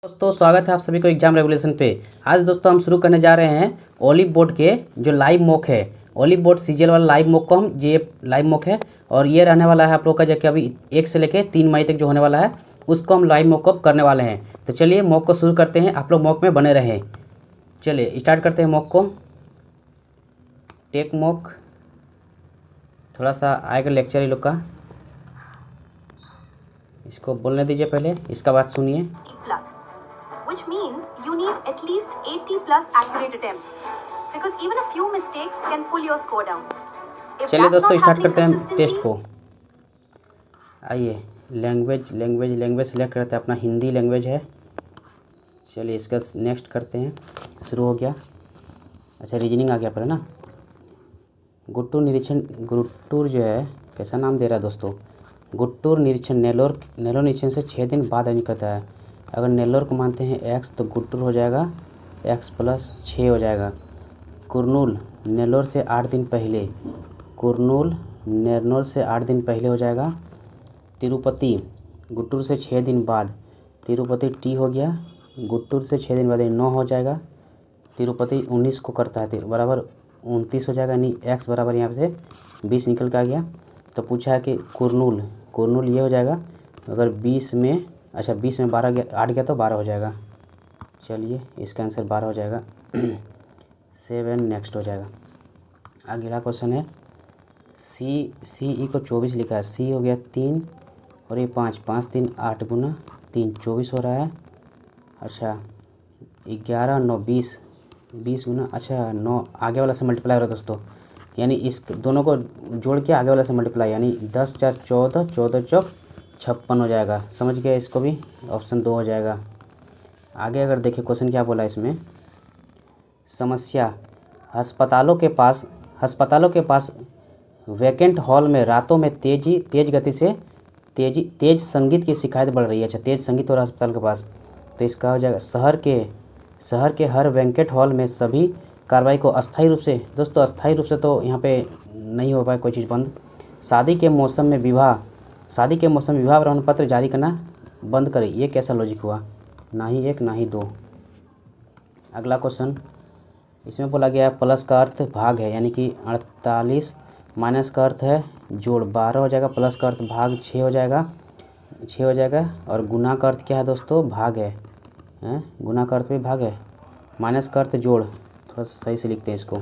दोस्तों स्वागत है आप सभी को एग्जाम रेवोल्यूशन पे। आज दोस्तों हम शुरू करने जा रहे हैं ओलिव बोर्ड के जो लाइव मॉक है, ओलिव बोर्ड सीजीएल वाला लाइव मॉक को हम ये लाइव मॉक है और ये रहने वाला है आप लोग का जो कि अभी 1 से लेके 3 मई तक जो होने वाला है उसको हम लाइव मॉक अप करने वाले हैं। तो चलिए मॉक को शुरू करते हैं, आप लोग मॉक में बने रहें। चलिए स्टार्ट करते हैं मॉक को। टेक मॉक थोड़ा सा आएगा लेक्चर ये लोग का, इसको बोलने दीजिए पहले, इसका बात सुनिए। Which means you need at least 80 plus accurate attempts because even a few mistakes can pull your score down. चलिए दोस्तों स्टार्ट करते हैं टेस्ट को। आइए लैंग्वेज सेलेक्ट करते हैं, अपना हिंदी लैंग्वेज है। चलिए इसका नेक्स्ट करते हैं, शुरू हो गया। अच्छा रीजनिंग आ गया पर है ना। गुट्टूर निरीक्षण, गुट्टूर जो है कैसा नाम दे रहा है दोस्तों। गुट्टूर निरीक्षण नेल्लोर निरीक्षण से 6 दिन बाद निकलता है। अगर नेल्लोर को मानते हैं x तो गुट्टूर हो जाएगा x प्लस 6 हो जाएगा। कुरनूल नेल्लोर से 8 दिन पहले, कुरनूल नेल्लोर से 8 दिन पहले हो जाएगा। तिरुपति गुट्टूर से 6 दिन बाद, तिरुपति टी हो गया, गुट्टूर से 6 दिन बाद 9 हो जाएगा। तिरुपति 19 को करता है बराबर 29 हो जाएगा, यानी x बराबर यहाँ से 20 निकल के आ गया। तो पूछा है कि कुरनूल ये हो जाएगा, अगर 20 में 12 गया 8 गया तो 12 हो जाएगा। चलिए इसका आंसर 12 हो जाएगा। 7 नेक्स्ट हो जाएगा। अगला क्वेश्चन है सी को 24 लिखा है, सी हो गया 3 और ये 5 3 8 गुना 3 24 हो रहा है। अच्छा 11 9 20 गुना, अच्छा 9 आगे वाला से मल्टीप्लाई हो रहा है दोस्तों, यानी इस दोनों को जोड़ के आगे वाला से मल्टीप्लाई, यानी 10 4 14 14 चौक 56 हो जाएगा। समझ गए, इसको भी ऑप्शन 2 हो जाएगा। आगे अगर देखिए क्वेश्चन क्या बोला इसमें, समस्या अस्पतालों के पास वैकेंट हॉल में रातों में तेज गति से तेज संगीत की शिकायत बढ़ रही है। अच्छा तेज संगीत हो रहा है अस्पताल के पास, तो इसका हो जाएगा शहर के हर वैकेंट हॉल में सभी कार्रवाई को अस्थायी रूप से, दोस्तों अस्थायी रूप से तो यहाँ पे नहीं हो पाए कोई चीज़ बंद। शादी के मौसम में विवाह प्रमाण पत्र जारी करना बंद करें। ये कैसा लॉजिक हुआ, ना ही 1 ना ही 2। अगला क्वेश्चन इसमें बोला गया है प्लस का अर्थ भाग है, यानी कि 48, माइनस का अर्थ है जोड़ 12 हो जाएगा, प्लस का अर्थ भाग 6 हो जाएगा और गुना का अर्थ क्या है दोस्तों, भाग है, गुना का अर्थ भी भाग है, माइनस का अर्थ जोड़, थोड़ा सा सही से लिखते हैं इसको।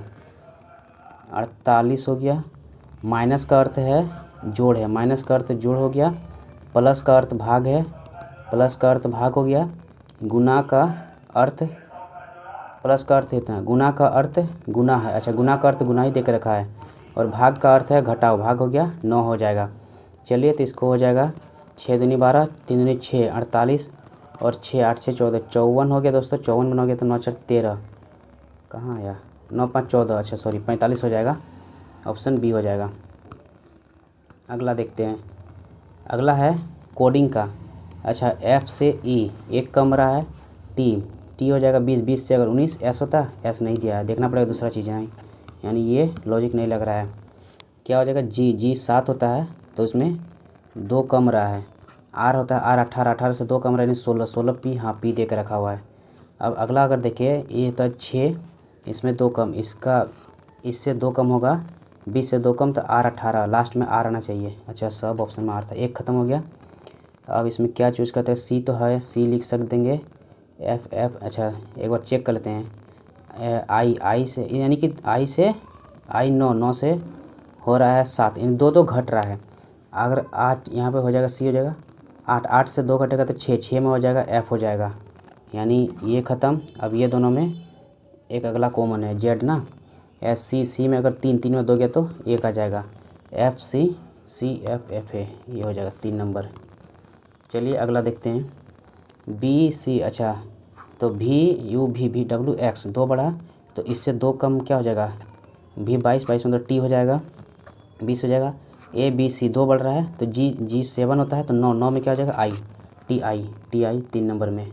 48 हो गया, माइनस का अर्थ है जोड़ है, माइनस का अर्थ जोड़ हो गया, प्लस का अर्थ भाग है, प्लस का अर्थ भाग हो गया, गुना का अर्थ प्लस का अर्थ इतना, गुना का अर्थ गुना है, अच्छा गुना का अर्थ गुना ही दे के रखा है और भाग का अर्थ है घटाओ, भाग हो गया 9 हो जाएगा। चलिए तो इसको हो जाएगा 6 दूनी 12 3 दूनी 6 48 और 6 8 6 14 54 हो गया दोस्तों। 54 बना हो गया तो 9 4 13 कहाँ आया, 9 5 14, अच्छा सॉरी 45 हो जाएगा, ऑप्शन बी हो जाएगा। अगला देखते हैं, अगला है कोडिंग का। अच्छा एफ से ई एक कम रहा है, टी हो जाएगा 20 से अगर 19 एस होता, एस नहीं दिया है, देखना पड़ेगा दूसरा चीज़ है, यानी ये लॉजिक नहीं लग रहा है। क्या हो जाएगा जी 7 होता है तो उसमें 2 कम रहा है, आर होता है आर 18 से 2 कम रहा है, यानी 16 पी, हाँ पी दे कर रखा हुआ है। अब अगला अगर देखिए ये होता है 6, इसमें 2 कम, इससे 2 कम होगा, 20 से 2 कम तो आर 18, लास्ट में आर आना चाहिए। अच्छा सब ऑप्शन में आर था, एक ख़त्म हो गया। अब इसमें क्या चूज़ करते हैं, सी तो है, सी लिख सक देंगे, एफ अच्छा एक बार चेक कर लेते हैं, आई से, यानी कि आई से 9 से हो रहा है 7, यानी 2 घट रहा है। अगर 8 यहाँ पे हो जाएगा, सी हो जाएगा 8 से 2 घटेगा तो 6 में हो जाएगा, एफ हो जाएगा, यानी ये ख़त्म। अब ये दोनों में एक अगला कॉमन है जेड ना, एस सी में अगर 3 में 2 गया तो 1 आ जाएगा, एफ सी एफ है, ये हो जाएगा 3 नंबर। चलिए अगला देखते हैं, बी सी, अच्छा तो भी यू भी डब्ल्यू एक्स 2 बढ़ा तो इससे 2 कम क्या हो जाएगा, भी 22 मतलब टी हो जाएगा 20 हो जाएगा। ए बी सी 2 बढ़ रहा है तो जी 7 होता है तो 9 में क्या हो जाएगा, आई टी आई 3 नंबर में।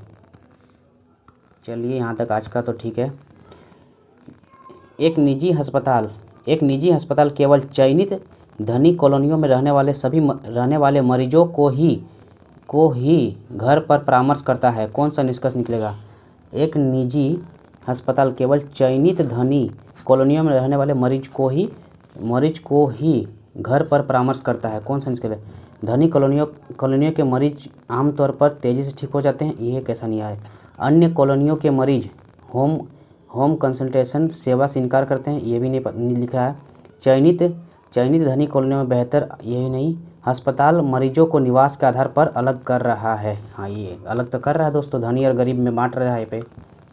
चलिए यहाँ तक आज का तो ठीक है। एक निजी अस्पताल केवल चयनित धनी कॉलोनियों में रहने वाले मरीजों को ही को ही घर पर परामर्श करता है, कौन सा निष्कर्ष निकलेगा? एक निजी अस्पताल केवल चयनित धनी कॉलोनियों में रहने वाले मरीज को ही घर पर परामर्श करता है, कौन सा निष्कर्ष? धनी कॉलोनियों के मरीज आमतौर पर तेज़ी से ठीक हो जाते हैं, ये कैसा नहीं है? अन्य कॉलोनियों के मरीज होम कंसल्टेशन सेवा से इनकार करते हैं, ये भी नहीं लिखा है। चयनित धनी कॉलोनियों में बेहतर, यही नहीं। अस्पताल मरीजों को निवास के आधार पर अलग कर रहा है, हाँ ये अलग तो कर रहा है दोस्तों, धनी और गरीब में बांट रहा है ये पे।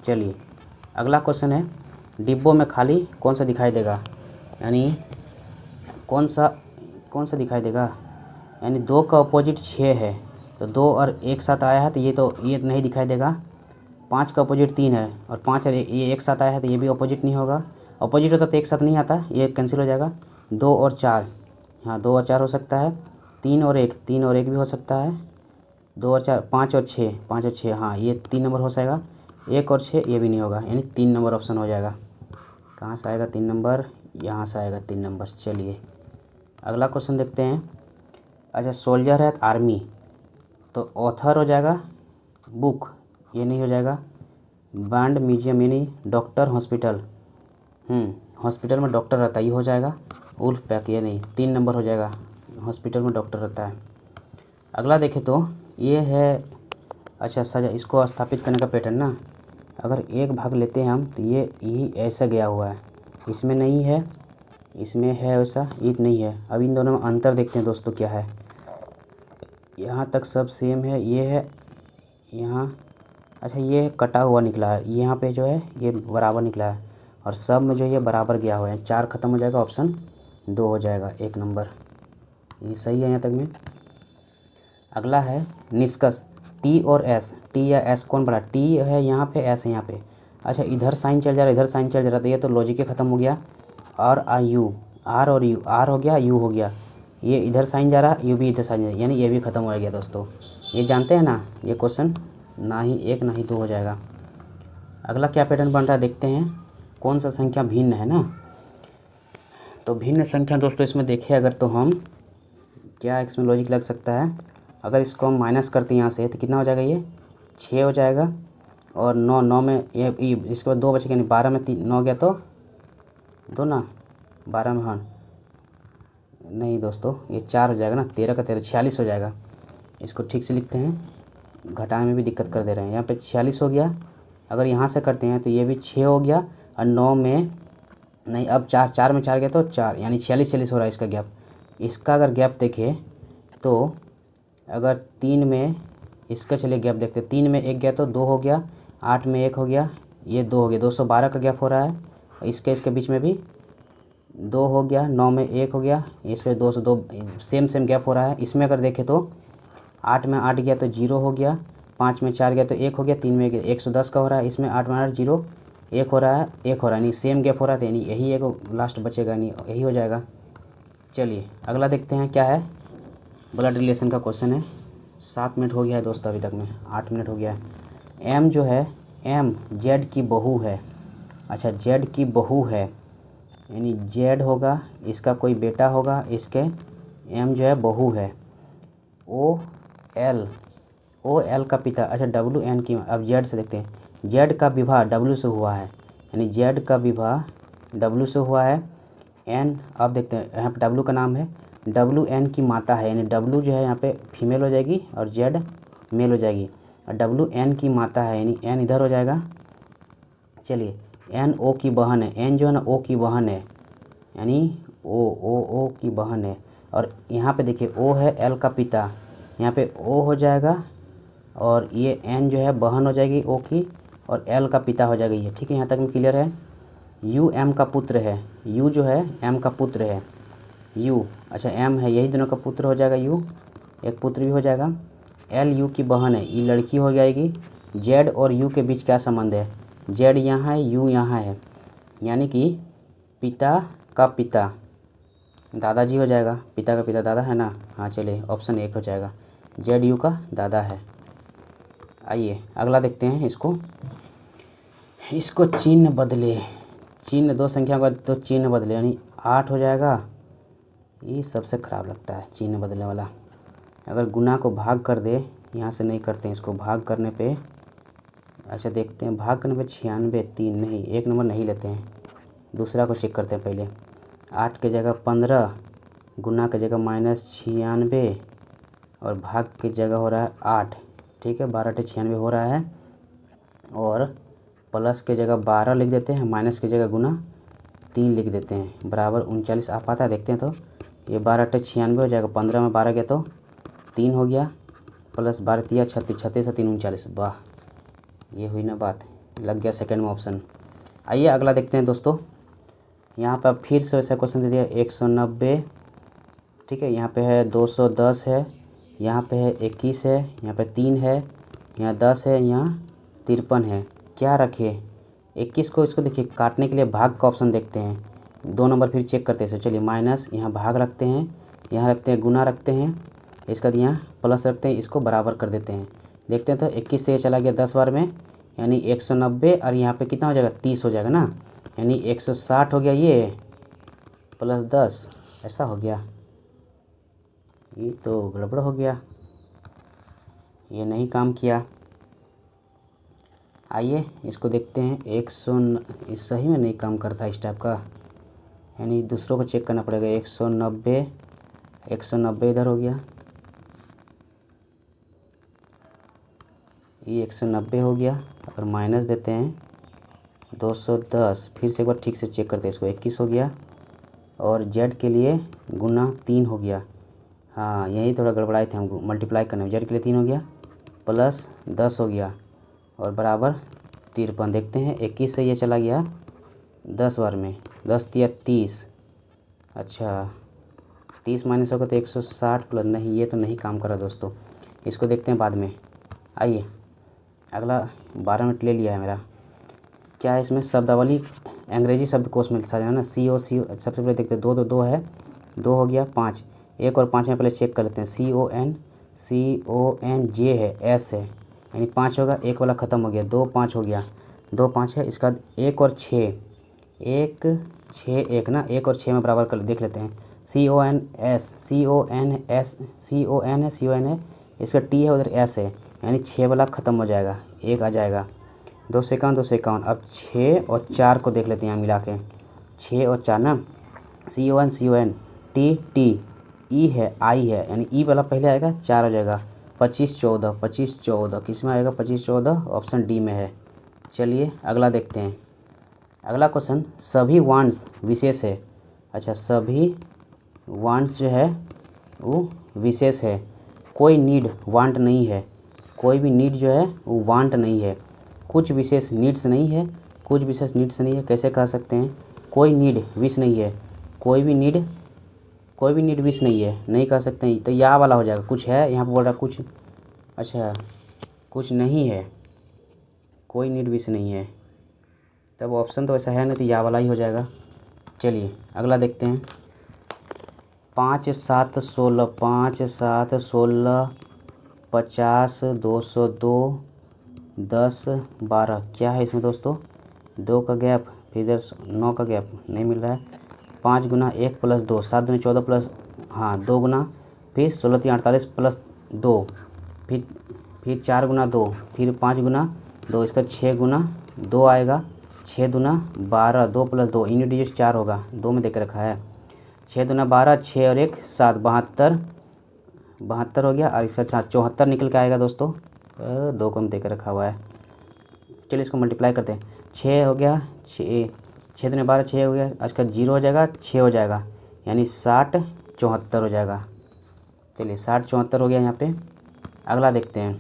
चलिए अगला क्वेश्चन है, डिब्बों में खाली कौन सा दिखाई देगा? यानी कौन सा दिखाई देगा? यानी 2 का अपोजिट 6 है, तो 2 और 1 साथ आया है तो ये नहीं दिखाई देगा। 5 का अपोजिट 3 है और 5 और ये एक साथ आया है तो ये भी अपोजिट नहीं होगा। अपोजिट होता तो एक साथ नहीं आता, ये कैंसिल हो जाएगा। 2 और 4, हाँ 2 और 4 हो सकता है। 3 और 1 भी हो सकता है। 2 और 4, 5 और 6, हाँ ये 3 नंबर हो जाएगा। 1 और 6 ये भी नहीं होगा, यानी 3 नंबर ऑप्शन हो जाएगा। कहाँ से आएगा 3 नंबर? यहाँ से आएगा 3 नंबर। चलिए अगला क्वेश्चन देखते हैं। अच्छा, सोल्जर है आर्मी, तो ऑथर हो जाएगा बुक, ये नहीं हो जाएगा। बैंड म्यूजियम, ये नहीं। डॉक्टर हॉस्पिटल, हॉस्पिटल में डॉक्टर रहता है, ये हो जाएगा। उल्फ पैक, ये नहीं, 3 नंबर हो जाएगा, हॉस्पिटल में डॉक्टर रहता है। अगला देखें तो ये है, अच्छा सजा, इसको स्थापित करने का पैटर्न ना, अगर एक भाग लेते हैं हम तो ये ऐसा गया हुआ है, इसमें नहीं है, इसमें है वैसा, ये नहीं है। अब इन दोनों में अंतर देखते हैं दोस्तों क्या है। यहाँ तक सब सेम है, ये है यहाँ, अच्छा ये कटा हुआ निकला है, यहाँ पे जो है ये बराबर निकला है, और सब में जो ये बराबर गया हुआ है। 4 खत्म हो जाएगा, ऑप्शन 2 हो जाएगा, 1 नंबर, ये सही है यहाँ तक में। अगला है निष्कर्ष, टी और एस, टी या एस कौन बड़ा? टी है यहाँ पे, एस है यहाँ पे। अच्छा इधर साइन चल जा रहा है, इधर साइन चल जा रहा है, तो ये तो लॉजिक ही ख़त्म हो गया। आर यू, आर और यू, आर हो गया, यू हो गया, ये इधर साइन जा रहा है, यू भी इधर साइन जा रहा है, यानी ये भी ख़त्म हो गया दोस्तों। ये जानते हैं ना ये क्वेश्चन, ना ही 1 ना ही 2 हो जाएगा। अगला क्या पैटर्न बन रहा है देखते हैं। कौन सा संख्या भिन्न है ना, तो भिन्न संख्या दोस्तों इसमें देखें अगर, तो हम क्या इसमें लॉजिक लग सकता है, अगर इसको हम माइनस करते हैं यहाँ से तो कितना हो जाएगा, ये 6 हो जाएगा। और 9 में ये इसके बाद 2 बचेगा, यानी 12 में 9 गया तो 2 ना, 12 में, हाँ नहीं दोस्तों ये 4 हो जाएगा ना, 13 का 13 46 हो जाएगा। इसको ठीक से लिखते हैं, घटाने में भी दिक्कत कर दे रहे हैं। यहाँ पे 46 हो गया, अगर यहाँ से करते हैं तो ये भी 6 हो गया, और 9 में नहीं, अब 4 में 4 गया तो 4, यानी 46 हो रहा है इसका गैप। इसका अगर गैप देखें तो अगर 3 में इसका, चलिए गैप देखते हैं, 3 में 1 गया तो 2 हो गया, 8 में 1 हो गया, ये 2 हो गया, 212 का गैप हो रहा है। इसके बीच में भी 2 हो गया, 9 में 1 हो गया, इसमें 202 सेम गैप हो रहा है। इसमें अगर देखें तो 8 में 8 गया तो 0 हो गया, 5 में 4 गया तो 1 हो गया, 3 में 110 का हो रहा है। इसमें 8 में 8 0 1 हो रहा है, 1 हो रहा है, यानी सेम गैप हो रहा था, यानी यही एक लास्ट बचेगा, नहीं यही हो जाएगा। चलिए अगला देखते हैं क्या है, ब्लड रिलेशन का क्वेश्चन है। 7 मिनट हो गया है दोस्तों, अभी तक में 8 मिनट हो गया है। एम जो है, एम जेड की बहू है, अच्छा जेड की बहू है, यानी जेड होगा, इसका कोई बेटा होगा, इसके एम जो है बहू है। ओ एल का पिता, अच्छा डब्ल्यू एन की, अब जेड से देखते हैं, जेड का विवाह डब्ल्यू से हुआ है, यानी जेड का विवाह डब्ल्यू से हुआ है। एन, अब देखते हैं यहाँ पे डब्ल्यू का नाम है, डब्ल्यू एन की माता है, यानी डब्ल्यू जो है यहाँ पे फीमेल हो जाएगी और जेड मेल हो जाएगी, और डब्ल्यू एन की माता है, यानी एन इधर हो जाएगा। चलिए एन ओ की बहन है, एन जो है ना ओ की बहन है, यानी ओ की बहन है। और यहाँ पे देखिए ओ है एल का पिता, यहाँ पे ओ हो जाएगा, और ये एन जो है बहन हो जाएगी ओ की, और एल का पिता हो जाएगा ये, ठीक है यहाँ तक में क्लियर है। यू एम का पुत्र है, यू जो है एम का पुत्र है, यू, अच्छा एम है, यही दोनों का पुत्र हो जाएगा, यू एक पुत्र भी हो जाएगा। एल यू की बहन है, ये लड़की हो जाएगी। जेड और यू के बीच क्या संबंध है, जेड यहाँ है, यू यहाँ है, यानी कि पिता का पिता दादाजी हो जाएगा, पिता का पिता दादा है ना, हाँ चलिए ऑप्शन 1 हो जाएगा, जेड यू का दादा है। आइए अगला देखते हैं, इसको चिन्ह बदले, चिन्ह 2 संख्या का तो चिन्ह बदले, यानी 8 हो जाएगा। ये सबसे ख़राब लगता है चिन्ह बदलने वाला, अगर गुना को भाग कर दे यहाँ से नहीं करते हैं इसको, भाग करने पे अच्छा देखते हैं, भाग करने पे 96 3 नहीं, एक नंबर नहीं लेते हैं, दूसरा को चेक करते हैं पहले। 8 के जगह 15, गुना की जगह -96 और भाग की जगह हो रहा है 8, ठीक है। 12 × 96 हो रहा है, और प्लस के जगह 12 लिख देते हैं, माइनस की जगह गुना 3 लिख देते हैं, बराबर 39 आ पाता है। देखते हैं तो ये 12 × 96 हो जाएगा, 15 में 12 गया तो 3 हो गया, प्लस 12 × 36, 36 से 3 39, वाह ये हुई ना बात, लग गया सेकंड में ऑप्शन। आइए अगला देखते हैं दोस्तों। यहाँ पर फिर से वैसा क्वेश्चन दे दिया 190, ठीक है। यहाँ पे है 210 है, यहाँ पे है 21 है, यहाँ पे 3 है, यहाँ 10 है, यहाँ 53 है। क्या रखे 21 को, इसको देखिए काटने के लिए भाग का ऑप्शन देखते हैं, 2 नंबर फिर चेक करते हैं। चलिए माइनस, यहाँ भाग रखते हैं, यहाँ रखते हैं गुना रखते हैं, इसका यहाँ प्लस रखते हैं, इसको बराबर कर देते हैं। देखते हैं तो 21 से ये चला गया 10 बार में, यानी 190, और यहाँ पे कितना हो जाएगा 30 हो जाएगा ना, यानी 160 हो गया ये, प्लस 10 ऐसा हो गया। ये तो गड़बड़ हो गया, ये नहीं काम किया। आइए इसको देखते हैं, 100 इस सही में नहीं काम करता इस टाइप का, यानी दूसरों को चेक करना पड़ेगा। 190 190 इधर हो गया, ये 190 हो गया, अगर माइनस देते हैं 210, फिर से एक बार ठीक से चेक करते हैं इसको, 21 हो गया, और जेड के लिए गुना 3 हो गया। हाँ यही थोड़ा गड़बड़ाए थे हमको मल्टीप्लाई करने में, जेड के लिए 3 हो गया, प्लस 10 हो गया, और बराबर 53। देखते हैं 21 से ये चला गया 10 बार में, 10 × 30, अच्छा 30 माइनस होगा तो 160 प्लस, नहीं ये तो नहीं काम कर रहा दोस्तों, इसको देखते हैं बाद में। आइए अगला 12 मिनट ले लिया है मेरा। क्या है इसमें, शब्दावली अंग्रेजी शब्दकोश में साझा है ना, CO सबसे पहले देखते हैं, 2 तो 2 है, 2 हो गया, 5 1 और 5 में पहले चेक कर लेते हैं। CON J है, S है, यानी 5 होगा, एक वाला ख़त्म हो गया, 2 5 हो गया, 2 5 है, इसका 1 और 6 1 6 1 ना, 1 और 6 में बराबर कर देख लेते हैं। CON है, इसका T है, उधर S है, यानी 6 वाला ख़त्म हो जाएगा, 1 आ जाएगा, 2 से 51 2 से 51। अब 6 और 4 को देख लेते हैं यहाँ मिला के, 6 और 4 ना, CON T E है, I है, यानी E वाला पहले आएगा, 4 हो जाएगा, 25 14 किस में आएगा, 25 14 ऑप्शन डी में है। चलिए अगला देखते हैं। अगला क्वेश्चन, सभी वांट्स विशेष है। अच्छा सभी वांट्स जो है वो विशेष है, कोई नीड वांट नहीं है, कोई भी नीड जो है वो वांट नहीं है, कुछ विशेष नीड्स नहीं है, कुछ विशेष नीड्स नहीं है। कैसे कह सकते हैं, कोई नीड विश नहीं है, कोई भी नीड विश नहीं है, नहीं कह सकते हैं, तो या वाला हो जाएगा। कुछ है, यहाँ पर बोल रहा कुछ, अच्छा कुछ नहीं है, कोई नीड विश नहीं है, तब ऑप्शन तो ऐसा है नहीं, तो या वाला ही हो जाएगा। चलिए अगला देखते हैं। 5 7 16 5 7 16 50 202 10 12, क्या है इसमें दोस्तों, 2 का गैप, फिर इधर 9 का गैप नहीं मिल रहा है। 5 गुना 1 प्लस 2, 7 दूनी 14 प्लस, हाँ 2 गुना, फिर 16 3 48 प्लस 2, फिर 4 गुना 2, फिर 5 गुना 2, इसका 6 गुना 2 आएगा, 6 दूना 12, 2 प्लस 2, यूनिट डिजिट 4 होगा, 2 में देकर रखा है, 6 दूना 12, 6 और 1 7, 72 हो गया, और इसका 74 निकल के आएगा दोस्तों, 2 को हम देकर रखा हुआ है। चलिए इसको मल्टीप्लाई करते हैं, 6 हो गया, 6 दूना 12, 6 हो गया, इसका 0 हो जाएगा, 6 हो जाएगा, यानी 60 74 हो जाएगा। चलिए 60 74 हो गया यहाँ पे। अगला देखते हैं,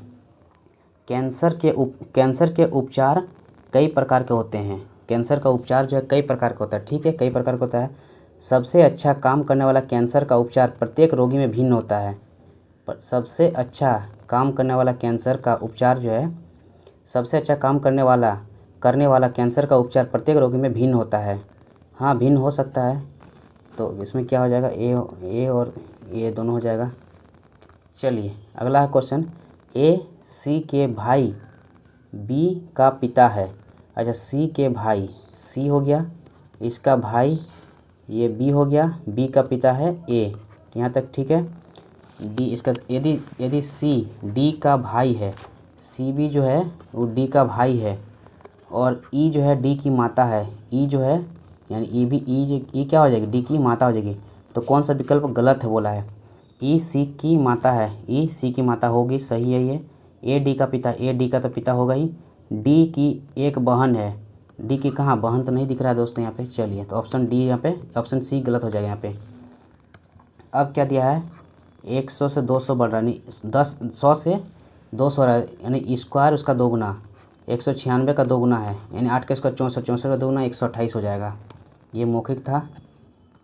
कैंसर के उपचार कई प्रकार के होते हैं। कैंसर का उपचार जो है कई प्रकार का होता है, ठीक है, कई प्रकार का होता है। सबसे अच्छा काम करने वाला कैंसर का उपचार प्रत्येक रोगी में भिन्न होता है। सबसे अच्छा काम करने वाला कैंसर का उपचार जो है, सबसे अच्छा काम करने वाला कैंसर का उपचार प्रत्येक रोगी में भिन्न होता है। हाँ भिन्न हो सकता है, तो इसमें क्या हो जाएगा, ए और ए दोनों हो जाएगा। चलिए अगला है क्वेश्चन, ए सी के भाई बी का पिता है। अच्छा सी के भाई, सी हो गया, इसका भाई ये बी हो गया, बी का पिता है ए, यहाँ तक ठीक है। डी इसका यदि यदि सी डी का भाई है, सी भी जो है वो डी का भाई है, और ई जो है डी की माता है, ई जो है यानी ई भी ई क्या हो जाएगी, डी की माता हो जाएगी। तो कौन सा विकल्प गलत है बोला है, ई सी की माता है, ई सी की माता होगी, सही है ये। ए डी का पिता, ए डी का तो पिता होगा ही। डी की एक बहन है, डी की कहाँ बहन तो नहीं दिख रहा है दोस्तों यहाँ पे, चलिए तो ऑप्शन डी यहाँ पे, ऑप्शन सी गलत हो जाएगा यहाँ पे। अब क्या दिया है, 100 से 200 बढ़ रहा है, यानी 100 से 200 रहा है, यानी स्क्वायर उसका 2 गुना, 196 का 2 गुना है, यानी 8 का स्क्वायर 64, 64 का 2 गुना 128 हो जाएगा। ये मौखिक था।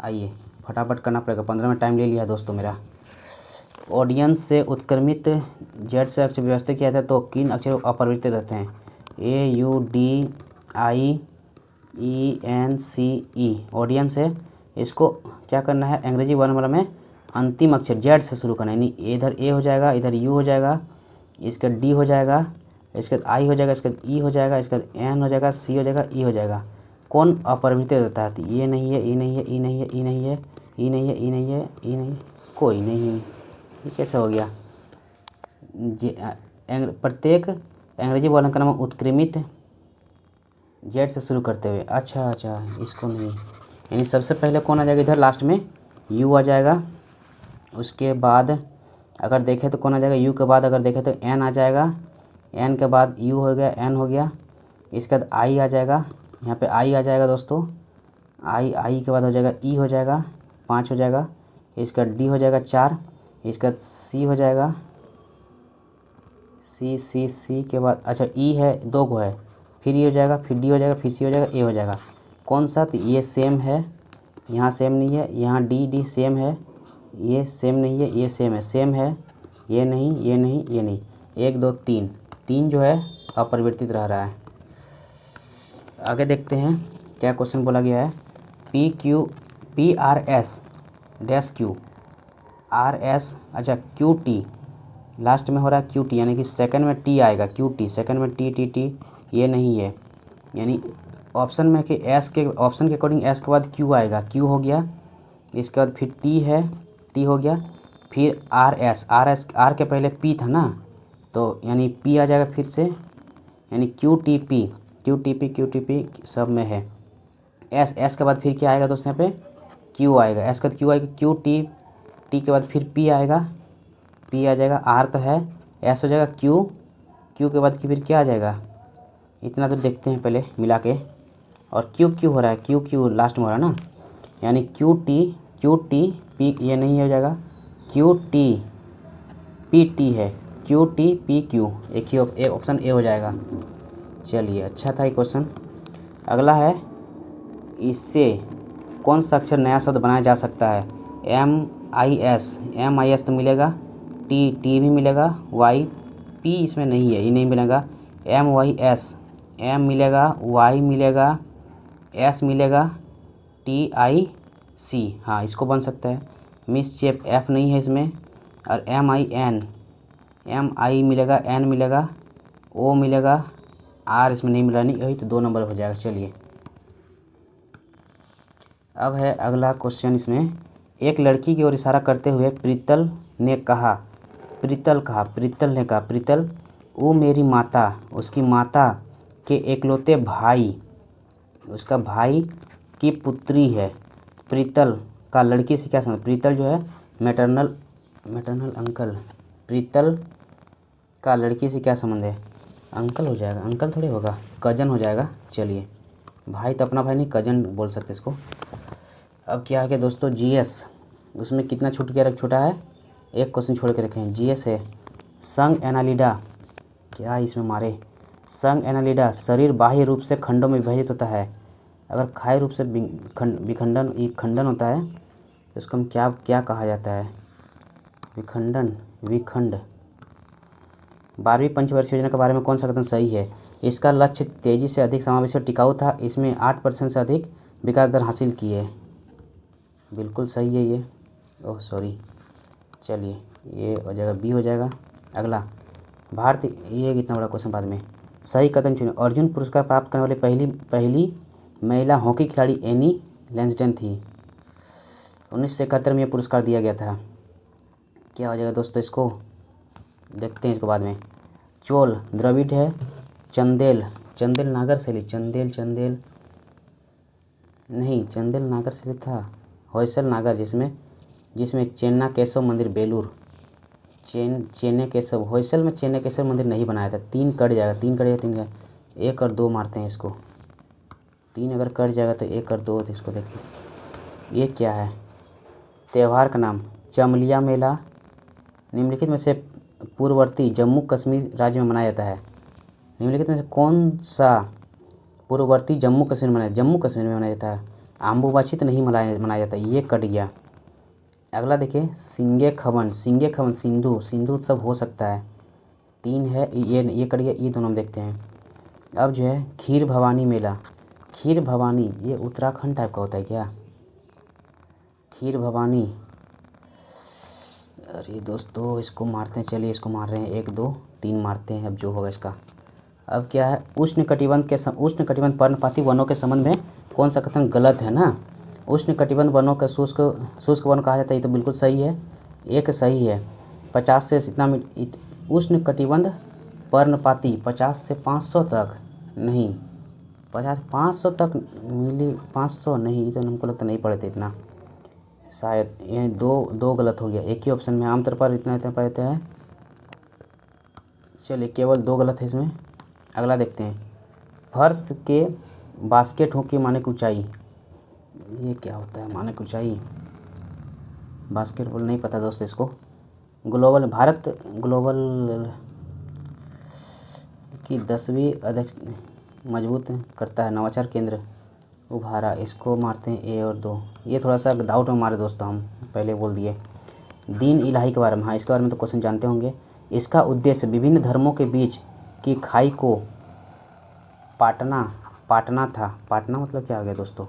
आइए फटाफट करना पड़ेगा, 15 में टाइम ले लिया है दोस्तों मेरा। ऑडियंस से उत्क्रमित जेड से अक्षर व्यवस्थित किया था तो किन अक्षर अपरिवर्तित रहते हैं, A U D I E N C E. Audience है, इसको क्या करना है, अंग्रेजी वर्णमाला में अंतिम अक्षर जेड से शुरू करना है, यानी इधर ए हो जाएगा, इधर यू हो जाएगा, इसका डी हो जाएगा, इसके बाद आई हो जाएगा, इसके बाद ई हो जाएगा, इसके बाद एन हो जाएगा, सी हो जाएगा, ई हो जाएगा। कौन अपरिवर्तित रहता है, तो ये नहीं है, ई नहीं है, ई नहीं है, ई नहीं है, ई नहीं है, ई नहीं है, ई नहीं, कोई नहीं। ये कैसे हो गया, प्रत्येक अंग्रेजी वर्ण का नाम उत्क्रमित जेड से शुरू करते हुए। अच्छा इसको नहीं, यानी सबसे पहले कौन आ जाएगा, इधर लास्ट में यू आ जाएगा, उसके बाद अगर देखें तो कौन आ जाएगा, यू के बाद अगर देखें तो एन आ जाएगा, एन के बाद यू हो गया, एन हो गया, इसके बाद आई आ जाएगा, यहाँ पे आई आ जाएगा दोस्तों, आई के बाद हो जाएगा ई हो जाएगा, 5 हो जाएगा, इसका डी हो जाएगा 4, इसका सी हो जाएगा, सी के बाद अच्छा ई है 2 को है, फिर ई हो जाएगा, फिर डी हो जाएगा, फिर सी हो जाएगा, ए हो जाएगा। कौन सा, तो ये सेम है, यहाँ सेम नहीं है, यहाँ डी सेम है, ये सेम नहीं है, ये सेम है, सेम है, ये नहीं, ये नहीं, ये नहीं, 1 2 3 जो है अपरिवर्तित रह रहा है। आगे देखते हैं क्या क्वेश्चन बोला गया है, P R S dash Q, R S अच्छा क्यू टी लास्ट में हो रहा है, क्यू टी यानी कि सेकंड में टी आएगा, क्यू टी सेकंड में टी, ये नहीं है, यानी ऑप्शन में कि एस के ऑप्शन के अकॉर्डिंग एस के बाद क्यू आएगा, क्यू हो गया, इसके बाद फिर टी है, टी हो गया, फिर आर एस आर के पहले पी था ना, तो यानी पी आ जाएगा फिर से, यानी क्यू टी पी सब में है। एस के बाद फिर क्या आएगा दोस्तों, यहाँ पे क्यू आएगा, एस के बाद क्यू आएगा, क्यू टी के बाद फिर पी आएगा, पी आ जाएगा, आर तो है, एस हो जाएगा, क्यू के बाद फिर क्या आ जाएगा, इतना तो देखते हैं पहले मिला के, और क्यू हो रहा है, क्यू लास्ट में हो रहा है ना, यानी क्यू टी पी, ये नहीं हो जाएगा, क्यू टी पी है, क्यू टी पी क्यू, एक ही ऑप्शन ए हो जाएगा। चलिए अच्छा था ये क्वेश्चन। अगला है, इससे कौन सा अक्षर नया शब्द बनाया जा सकता है, एम आई एस तो मिलेगा, टी भी मिलेगा, वाई पी इसमें नहीं है, ये नहीं मिलेगा, एम वाई एस एम मिलेगा, वाई मिलेगा, एस मिलेगा, टी आई सी, हाँ इसको बन सकता है। मिसचेप एफ नहीं है इसमें, और एम आई मिलेगा, एन मिलेगा, ओ मिलेगा, आर इसमें नहीं मिला, नहीं यही तो 2 नंबर हो जाएगा। चलिए अब है अगला क्वेश्चन, इसमें एक लड़की की ओर इशारा करते हुए प्रीतल ने कहा, प्रीतल वो मेरी माता, उसकी माता के एकलौते भाई, उसका भाई की पुत्री है। प्रीतल का लड़की से क्या संबंध, प्रीतल जो है मैटरनल अंकल, प्रीतल का लड़की से क्या संबंध है, अंकल हो जाएगा, अंकल थोड़ी होगा, कजन हो जाएगा। चलिए भाई तो अपना भाई नहीं, कजन बोल सकते इसको। अब क्या है कि दोस्तों जीएस, उसमें कितना छूट गया, छोटा है, एक क्वेश्चन छोड़ के रखे हैं। जीएस है, संग एनालिडा, क्या इसमें मारे, संग एनालिडा शरीर बाह्य रूप से खंडों में विभाजित होता है, अगर खाई रूप से खंडन होता है तो इसको हम क्या कहा जाता है, विखंड। 12वीं पंचवर्षीय योजना के बारे में कौन सा कथन सही है, इसका लक्ष्य तेजी से अधिक समावेशी और टिकाऊ था, इसमें 8% से अधिक विकास दर हासिल की है, बिल्कुल सही है ये, ओह सॉरी, चलिए ये हो जाएगा, बी हो जाएगा। अगला, भारतीय, ये कितना बड़ा क्वेश्चन बाद में, सही कथन चुने, अर्जुन पुरस्कार प्राप्त करने वाली पहली महिला हॉकी खिलाड़ी एनी लैंसडन थी, 1971 में यह पुरस्कार दिया गया था। क्या हो जाएगा दोस्तों, इसको देखते हैं इसको बाद में। चोल द्रविड़ है। चंदेल, चंदेल नागर शैली, चंदेल नहीं, चंदेल नागर शैली था। होयसल नागर, जिसमें चेन्ना केशव मंदिर बेलूर, चेन्नई केशव, होयसल में चेन्नई केशव मंदिर नहीं बनाया था। 3 कट जाएगा, 3 कट जाएगा, 1 और 2 मारते हैं इसको। 3 अगर कट जाएगा तो 1 और 2, इसको देखिए। ये क्या है, त्यौहार का नाम चमलिया मेला। निम्नलिखित में से पूर्ववर्ती जम्मू कश्मीर राज्य में मनाया जाता है। निम्नलिखित में से कौन सा पूर्ववर्ती जम्मू कश्मीर में मनाया जाता है। आम्बुबाची तो नहीं मनाया जाता, ये कट गया। अगला देखिए, सिंगे खवन सिंधु उत्सव हो सकता है। 3 है, ये कट गया। ये दोनों हम देखते हैं। अब जो है खीर भवानी मेला, खीर भवानी ये उत्तराखंड टाइप का होता है क्या, खीर भवानी। अरे दोस्तों इसको मारते हैं, चलिए इसको मार रहे हैं, 1 2 3 मारते हैं, अब जो होगा इसका। अब क्या है, उष्णकटिबंध पर्णपाती वनों के संबंध में कौन सा कथन गलत है ना। उष्णकटिबंध वनों का शुष्क वन कहा जाता है, ये तो बिल्कुल सही है, एक सही है। 50 से इतना उष्णकटिबंध पर्णपाती 50 से 500 तक नहीं, 500 तक मिली, 500 नहीं, ये तो हमको लगता नहीं पड़े थे इतना शायद। ये दो गलत हो गया, एक ही ऑप्शन में आमतौर पर इतना पाते हैं। चलिए केवल 2 गलत है इसमें। अगला देखते हैं, फर्श के बास्केट हो की मानक ऊंचाई, ये क्या होता है मानक ऊंचाई, बास्केटबॉल नहीं पता दोस्तों इसको। भारत ग्लोबल की 10वीं अध्यक्ष मजबूत करता है नवाचार केंद्र उभारा, इसको मारते हैं A और 2। ये थोड़ा सा डाउट में मारे दोस्तों, हम पहले बोल दिए। दीन इलाही के बारे में, हाँ इसके बारे में तो क्वेश्चन जानते होंगे। इसका उद्देश्य विभिन्न धर्मों के बीच की खाई को पाटना था। पाटना मतलब क्या हो गया दोस्तों,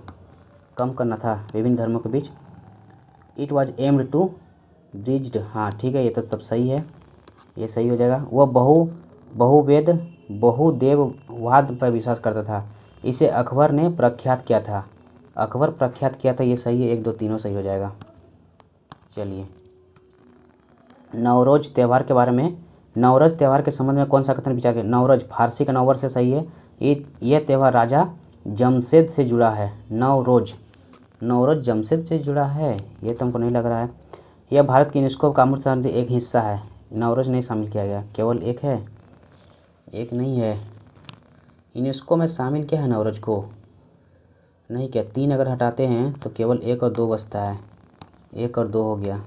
कम करना था विभिन्न धर्मों के बीच। It was aimed to bridged, हाँ ठीक है, ये तो सब सही है, ये सही हो जाएगा। वह बहुदेववाद पर विश्वास करता था, इसे अकबर ने प्रख्यात किया था। ये सही है, 1 2 तीनों सही हो जाएगा। चलिए नवरोज त्यौहार के बारे में, नवरोज त्यौहार के संबंध में कौन सा कथन विचार करें। नवरोज फारसी का नववर्ष से सही है, ये त्यौहार राजा जमशेद से जुड़ा है। नवरोज जमशेद से जुड़ा है, ये तो हमको नहीं लग रहा है। यह भारत की यूनेस्को का अमृत समिति एक हिस्सा है। नवरोज नहीं शामिल किया गया, केवल 1 है, 1 नहीं है। यूनेस्को में शामिल क्या है नवरोज को, नहीं क्या। 3 अगर हटाते हैं तो केवल 1 और 2 बचता है, 1 और 2 हो गया।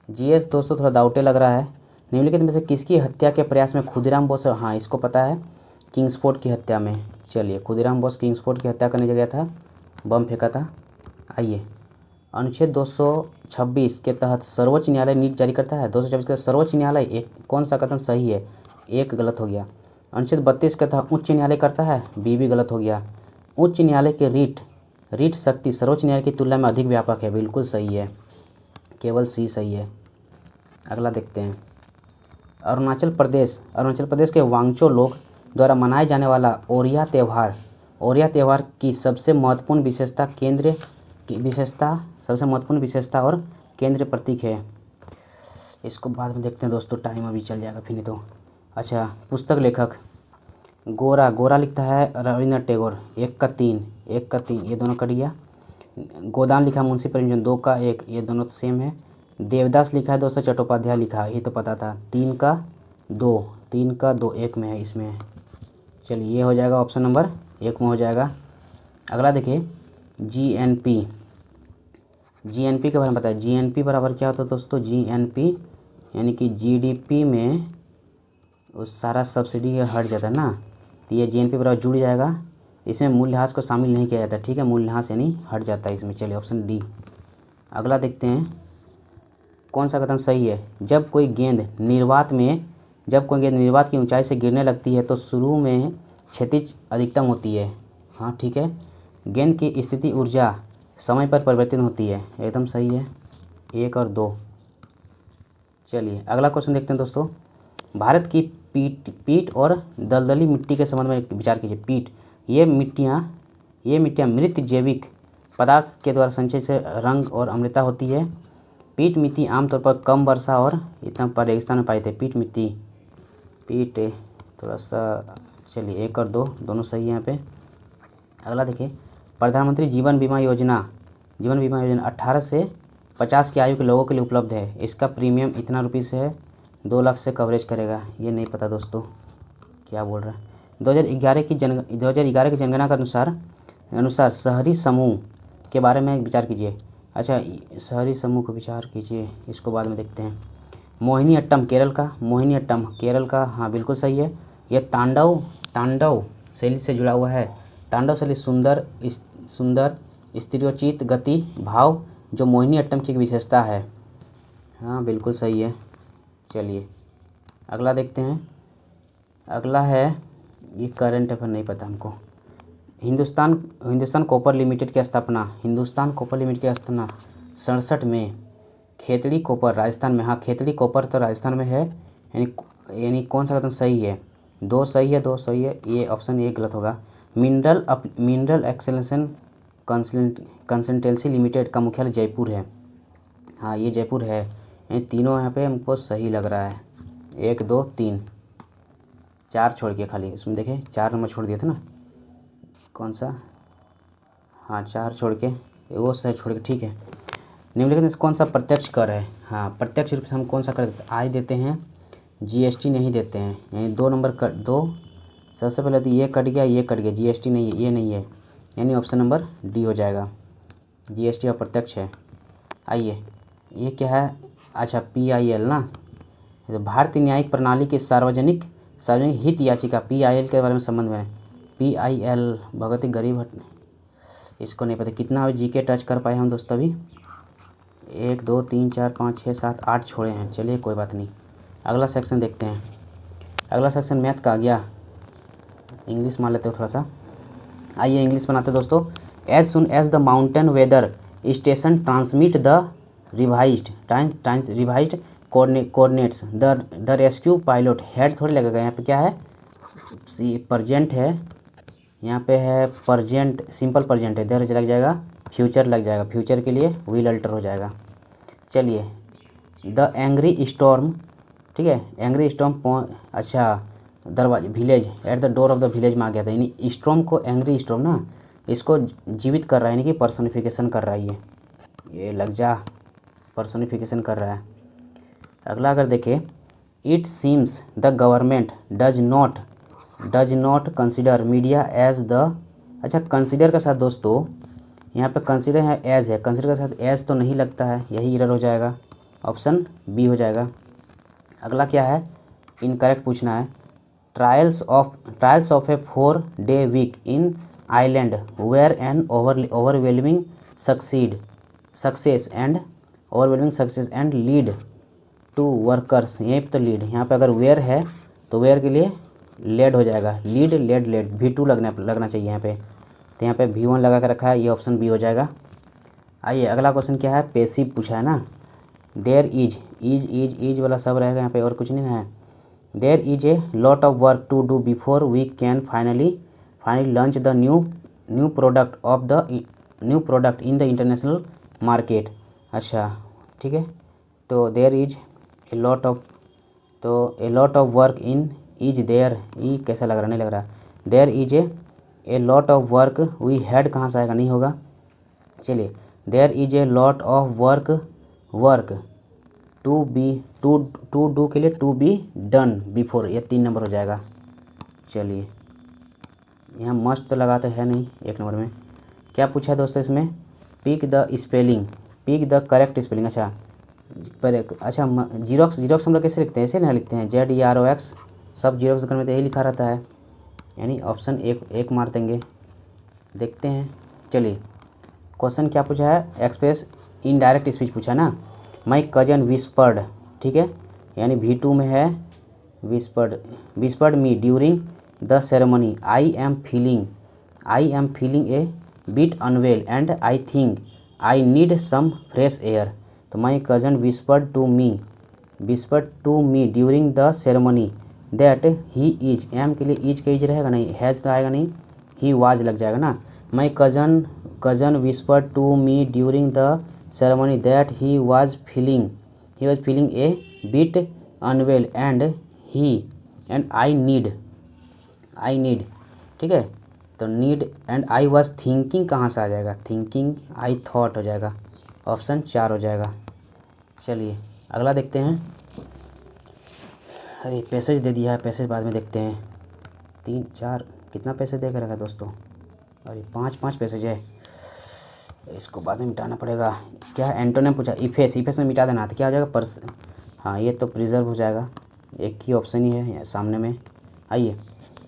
GS दोस्तों थोड़ा डाउटे लग रहा है। निम्नलिखित में से किसकी हत्या के प्रयास में खुदीराम बोस, हाँ इसको पता है, किंग्सफोर्ड की हत्या में। चलिए खुदीराम बोस किंग्सफोर्ड की हत्या करने गया था, बम फेंका था। आइए, अनुच्छेद 226 के तहत सर्वोच्च न्यायालय नीट जारी करता है। 226 के सर्वोच्च न्यायालय, कौन सा कथन सही है, 1 गलत हो गया। अनुच्छेद 32 के तहत उच्च न्यायालय करता है, B भी गलत हो गया। उच्च न्यायालय के रीट शक्ति सर्वोच्च न्यायालय की तुलना में अधिक व्यापक है, बिल्कुल सही है, केवल C सही है। अगला देखते हैं, अरुणाचल प्रदेश के वांगचो लोग द्वारा मनाए जाने वाला ओरिया त्यौहार की सबसे महत्वपूर्ण विशेषता और केंद्रीय प्रतीक है। इसको बाद में देखते हैं दोस्तों, टाइम अभी चल जाएगा फिर नहीं तो। अच्छा, पुस्तक लेखक गोरा लिखता है रविंद्रनाथ टैगोर, 1 का 3, ये दोनों कट गया। गोदान लिखा मुंशी प्रेमचंद, 2 का 1, ये दोनों सेम है। देवदास लिखा है दोस्तों चट्टोपाध्याय लिखा, ये तो पता था। 3 का 2, 1 में है, इसमें है। चलिए ये हो जाएगा, ऑप्शन नंबर 1 में हो जाएगा। अगला देखिए, GNP के बारे में बताया। GNP बराबर क्या होता है दोस्तों, GNP यानी कि GDP में उस सारा सब्सिडी हट जाता है ना, तो ये GNP बराबर जुड़ जाएगा। इसमें मूल्यह्रास को शामिल नहीं किया जाता, ठीक है, मूल्यह्रास यानी हट जाता है इसमें। चलिए ऑप्शन D। अगला देखते हैं, कौन सा कथन सही है। जब कोई गेंद निर्वात की ऊंचाई से गिरने लगती है तो शुरू में क्षैतिज अधिकतम होती है, हाँ ठीक है। गेंद की स्थिति ऊर्जा समय पर परिवर्तित होती है, एकदम सही है, 1 और 2। चलिए अगला क्वेश्चन देखते हैं दोस्तों, भारत की पीट और दलदली मिट्टी के संबंध में विचार कीजिए। पीट, ये मिट्टियाँ मृत जैविक पदार्थ के द्वारा संचय से रंग और अम्लता होती है। पीठ मिट्टी आमतौर पर कम वर्षा और इतना पर रेगिस्तान में पाए थे। पीठ मिट्टी, पीठ थोड़ा सा, चलिए 1 और 2 दोनों सही है यहाँ पे। अगला देखिए, प्रधानमंत्री जीवन बीमा योजना 18 से 50 की आयु के लोगों के लिए उपलब्ध है। इसका प्रीमियम इतना रुपीज़ है, 2 लाख से कवरेज करेगा। ये नहीं पता दोस्तों क्या बोल रहा है। 2011 की जनगणना के अनुसार शहरी समूह के बारे में विचार कीजिए। अच्छा, शहरी समूह को विचार कीजिए, इसको बाद में देखते हैं। मोहिनीअट्टम केरल का, हाँ बिल्कुल सही है। यह तांडव शैली से जुड़ा हुआ है। तांडव शैली सुंदर स्त्रीयोचित गति भाव जो मोहिनीअट्टम की एक विशेषता है। हाँ बिल्कुल सही है। चलिए अगला देखते हैं। अगला है, ये करंट अफेयर नहीं पता हमको। हिंदुस्तान कॉपर लिमिटेड की स्थापना 67 में। खेतड़ी कॉपर राजस्थान में, हाँ खेतड़ी कॉपर तो राजस्थान में है। यानी कौन सा कथन सही है? 2 सही है, 2 सही है। ये ऑप्शन ए गलत होगा। मिनरल एक्सलेशन कंसल्टेंसी लिमिटेड का मुख्यालय जयपुर है। हाँ ये जयपुर है। यानी तीनों यहाँ पे हमको सही लग रहा है। 1 2 3 4 छोड़ के, खाली इसमें देखें 4 नंबर छोड़ दिया था ना, कौन सा, हाँ 4 छोड़ के वो सही छोड़ के, ठीक है। निम्नलिखित में कौन सा प्रत्यक्ष कर है? हाँ प्रत्यक्ष रूप से हम कौन सा कर आय देते हैं, जीएसटी नहीं देते हैं। यानी 2 नंबर कट, 2 सबसे पहले तो ये कट गया, जीएसटी नहीं है, ये नहीं है, यानी ऑप्शन नंबर डी हो जाएगा। जीएसटी अप्रत्यक्ष है। आइए ये क्या है? अच्छा PIL ना, तो भारतीय न्यायिक प्रणाली की सार्वजनिक हित याचिका PIL के बारे में संबंध में। PIL भगत गरीब हट, इसको नहीं पता। कितना जीके टच कर पाए हम दोस्तों अभी? 1 2 3 4 5 6 7 8 छोड़े हैं। चलिए कोई बात नहीं। अगला सेक्शन देखते हैं। अगला सेक्शन मैथ का आ गया। इंग्लिश मान लेते हो थोड़ा सा। आइए इंग्लिश बनाते दोस्तों। As soon as the mountain weather station transmit the revised coordinates the rescue pilot head थोड़ी लगेगा यहाँ पे, क्या है प्रजेंट है, यहाँ पे है प्रजेंट, सिंपल प्रजेंट है, इधर लग जाएगा फ्यूचर लग जाएगा, फ्यूचर के लिए विल अल्टर हो जाएगा। चलिए द एंग्री स्टॉर्म, ठीक है, एंग्री स्टॉर्म, अच्छा दरवाजे village at the door of the village में आ गया था। यानी स्टॉर्म को, एंग्री स्टॉर्म ना, इसको जीवित कर रहा है, यानी कि पर्सोनिफिकेशन कर रहा है। ये लग जा, पर्सोनिफिकेशन कर रहा है। अगला अगर देखें, it seems the government does not consider media as the, अच्छा कंसिडर के साथ दोस्तों यहाँ पे कंसिडर है, एज है, कंसिडर के साथ एज तो नहीं लगता है, यही एरर हो जाएगा, ऑप्शन बी हो जाएगा। अगला क्या है, इनकरेक्ट पूछना है। Trials of a 4-day week in island were an overwhelming success and lead to workers, यहीं पे तो लीड, यहाँ पे अगर वेयर है तो वेयर के लिए लेड हो जाएगा, लीड लेड V2 लगना चाहिए यहाँ पे, तो यहाँ पे V1 लगा के रखा है, ये ऑप्शन बी हो जाएगा। आइए अगला क्वेश्चन क्या है, पैसिव पूछा है ना। देयर इज वाला सब रहेगा यहाँ पे, और कुछ नहीं है। There is a lot of work to do before we can finally launch the new product in the international market. अच्छा ठीक है, तो there is a lot of work in is there, ई कैसा लग रहा, नहीं लग रहा। There is a lot of work, we had कहाँ से आएगा, नहीं होगा। चलिए there is a lot of work to do के लिए टू बी डन बिफोर, ये 3 नंबर हो जाएगा। चलिए यहाँ मस्ट तो लगाते हैं नहीं, 1 नंबर में क्या पूछा है दोस्तों इसमें, पिक द करेक्ट स्पेलिंग। अच्छा जीरोक्स हम लोग कैसे लिखते हैं, ऐसे ना लिखते हैं, ZEROX, सब जीरोक्स दुकान में तो यही लिखा रहता है, यानी ऑप्शन एक मार देंगे। देखते हैं। चलिए क्वेश्चन क्या पूछा है, एक्सप्रेस इनडायरेक्ट स्पीच पूछा है ना। माई कजन विस्पर्ड, ठीक है, यानी V2 में है, whispered me during the ceremony I am feeling a bit unwell and I think I need some fresh air. तो my cousin whispered to me during the ceremony that he is, एम के लिए is का is रहेगा नहीं, has तो आएगा नहीं, ही वाज लग जाएगा ना। My cousin whispered to me during the ceremony that he was feeling a bit unwell and I need, ठीक है। तो need and I was thinking कहाँ से आ जाएगा, थिंकिंग आई थॉट हो जाएगा, ऑप्शन 4 हो जाएगा। चलिए अगला देखते हैं। अरे पैसेज दे दिया है, पैसेज बाद में देखते हैं। 3 4 कितना पैसे दे कर रखा दोस्तों, अरे 5 पैसेज है, इसको बाद में मिटाना पड़ेगा। क्या है एंटोनिम पूछा, इफेस में मिटा देना था, क्या हो जाएगा हाँ ये तो प्रिजर्व हो जाएगा, एक ही ऑप्शन ही है सामने में। आइए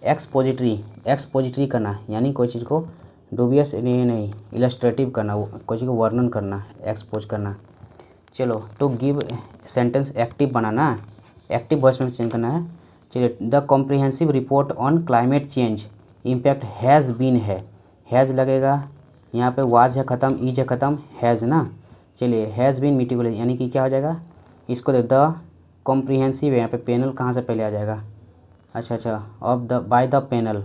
एक्सपोजिटरी करना, यानी कोई चीज़ को डूबियस नहीं इलस्ट्रेटिव करना, कोई चीज़ को वर्णन करना, एक्सपोज करना। चलो टू गिव सेंटेंस एक्टिव बनाना, एक्टिव वॉइस में चेंज करना है। चलिए the comprehensive report on climate change impact has been है, हैज़ लगेगा, यहाँ पे वाज है ख़त्म, इज है ख़त्म, हैज़ ना। चलिए हैज़ बीन मिटिकुलस, यानी कि क्या हो जाएगा, इसको द कॉम्प्रिहेंसिव है, यहाँ पे पैनल कहाँ से पहले आ जाएगा, अच्छा of the by the panel,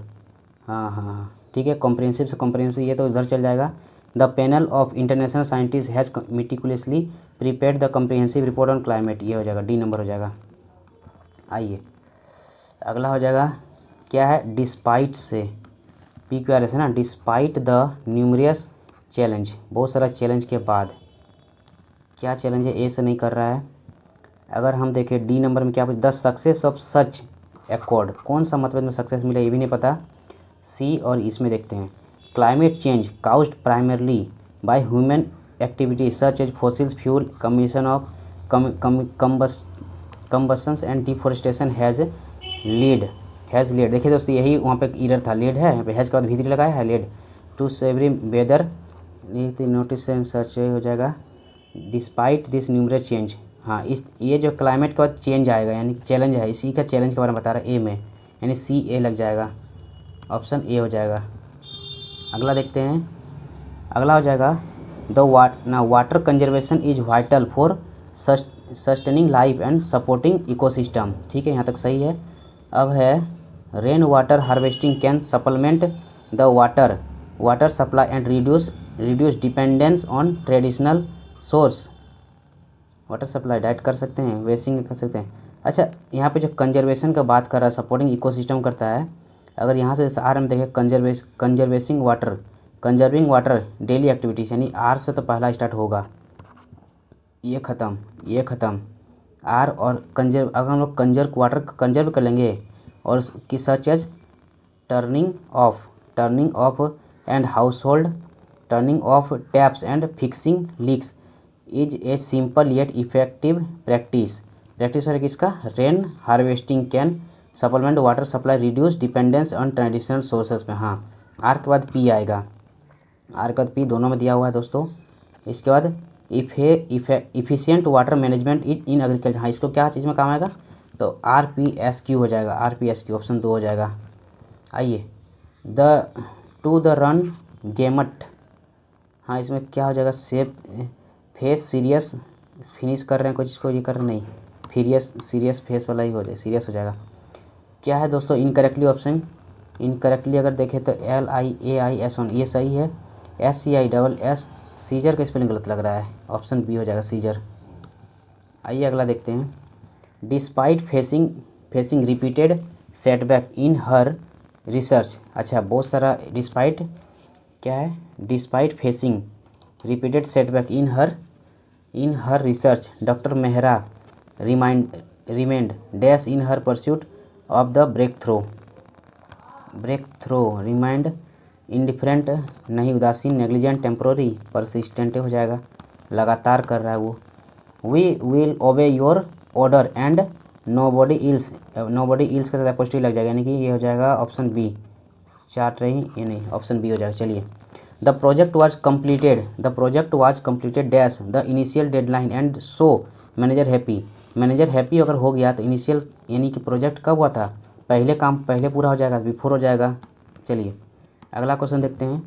हाँ ठीक है, कॉम्प्रिहेंसिव से कॉम्प्रिहेंसिव ये तो इधर चल जाएगा। The panel of international scientist has meticulously prepared the comprehensive report on climate, ये हो जाएगा, डी नंबर हो जाएगा। आइए अगला हो जाएगा, क्या है, डिस्पाइट से PQRS है ना, डिस्पाइट द न्यूमरियस चैलेंज, बहुत सारा चैलेंज के बाद, क्या चैलेंज है, ए से नहीं कर रहा है। अगर हम देखें डी नंबर में क्या, the success of such accord, कौन सा मतलब में सक्सेस मिला ये भी नहीं पता, सी और इसमें देखते हैं। Climate change caused primarily by human activity such as fossils fuel commission of combustions and deforestation has lead, देखिए दोस्तों यही वहाँ पे एरर था, लीड है, हैज़ के बाद भीतरी लगाया है lead to severe weather notice and search हो जाएगा। डिस्पाइट दिस न्यूमरस चेंज, हाँ इस ये जो क्लाइमेट के बाद चेंज आएगा, यानी चैलेंज है, इसी का चैलेंज के बारे में बता रहा है ए में, यानी CA लग जाएगा, ऑप्शन ए हो जाएगा। अगला देखते हैं, अगला हो जाएगा water conservation is vital for sustaining life and supporting ecosystem, ठीक है यहाँ तक सही है। अब है rain water harvesting can supplement the water supply and reduce dependence on traditional source, water supply diet कर सकते हैं, वेस्टिंग कर सकते हैं। अच्छा यहाँ पे जो कंजर्वेशन का बात कर रहा है, सपोर्टिंग इकोसिस्टम करता है, अगर यहाँ से आर हम देखें कंजर्विंग वाटर डेली एक्टिविटीज़, यानी आर से तो पहला स्टार्ट होगा, ये ख़त्म आर और अगर हम लोग वाटर कंजर्व कर लेंगे, और कि such as turning off and household turning off taps and fixing leaks is a simple yet effective practice है किसका, rain harvesting can supplement water supply reduce dependence on traditional sources में, हाँ are के बाद पी आएगा, are के बाद P दोनों में दिया हुआ है दोस्तों। इसके बाद efficient water management in agriculture, हाँ इसको क्या चीज़ में काम आएगा, तो RPSQ हो जाएगा, RPSQ ऑप्शन 2 हो जाएगा। आइए टू द रन गेमट, हाँ इसमें क्या हो जाएगा, फेस सीरियस, फिनिश कर रहे हैं कोई चीज़ को, ये कर रहे नहीं, सीरियस फेस वाला ही हो जाए, सीरियस हो जाएगा। क्या है दोस्तों इनकरेक्टली ऑप्शन, इनकरेक्टली अगर देखें तो LIAIS1 ये सही है, SCISS सीजर का स्पेलिंग गलत लग रहा है, ऑप्शन बी हो जाएगा सीजर। आइए अगला देखते हैं, despite facing repeated setback in her research, अच्छा बहुत सारा डिस्पाइट, क्या है, despite facing repeated setback in her research doctor Mehra remained dash in her pursuit of the breakthrough remind indifferent नहीं, उदासीन, नेग्लिजेंट, टेम्पोररी, परसिस्टेंट हो जाएगा, लगातार कर रहा है वो। We will obey your order and nobody else के साथ अपोस्ट्रोफी लग जाएगा, यानी कि ये हो जाएगा ऑप्शन बी, चार्ट रही ये नहीं, ऑप्शन बी हो जाएगा। चलिए the project was completed dash the initial deadline and so manager happy अगर हो गया तो इनिशियल यानी कि प्रोजेक्ट कब हुआ था, पहले पूरा हो जाएगा, बिफोर हो जाएगा। चलिए अगला क्वेश्चन देखते हैं,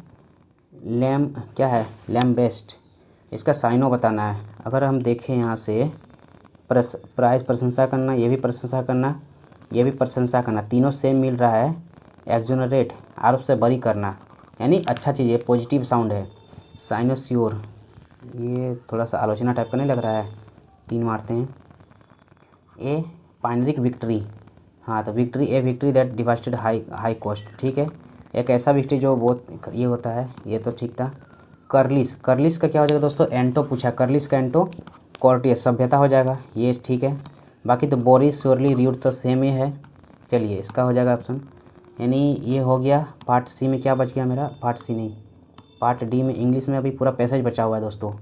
लैम्बेस्ट, इसका साइनो बताना है। अगर हम देखें यहाँ से प्राइज प्रशंसा करना, ये भी प्रशंसा करना, तीनों सेम मिल रहा है। एक्जोनरेट आरोप से बरी करना, यानी अच्छा चीज़ है, पॉजिटिव साउंड है। साइनोस्योर ये थोड़ा सा आलोचना टाइप का नहीं लग रहा है, 3 मारते हैं। ए पाइनरिक विक्ट्री, हाँ तो victory, A victory that devastated high cost, ठीक है, एक ऐसा विक्ट्री जो बहुत ये होता है, ये तो ठीक था। कर्लिस, कर्लिस का क्या हो जाएगा दोस्तों, एंटो पूछा, कर्लिस का एंटो कॉर्टियस सभ्यता हो जाएगा, ये ठीक है। बाकी तो बोरिस श्योरली र्यूट तो सेम ही है, चलिए इसका हो जाएगा ऑप्शन, यानी ये हो गया। पार्ट सी में क्या बच गया मेरा, पार्ट सी नहीं, पार्ट डी में इंग्लिश में अभी पूरा पैसेज बचा हुआ है दोस्तों,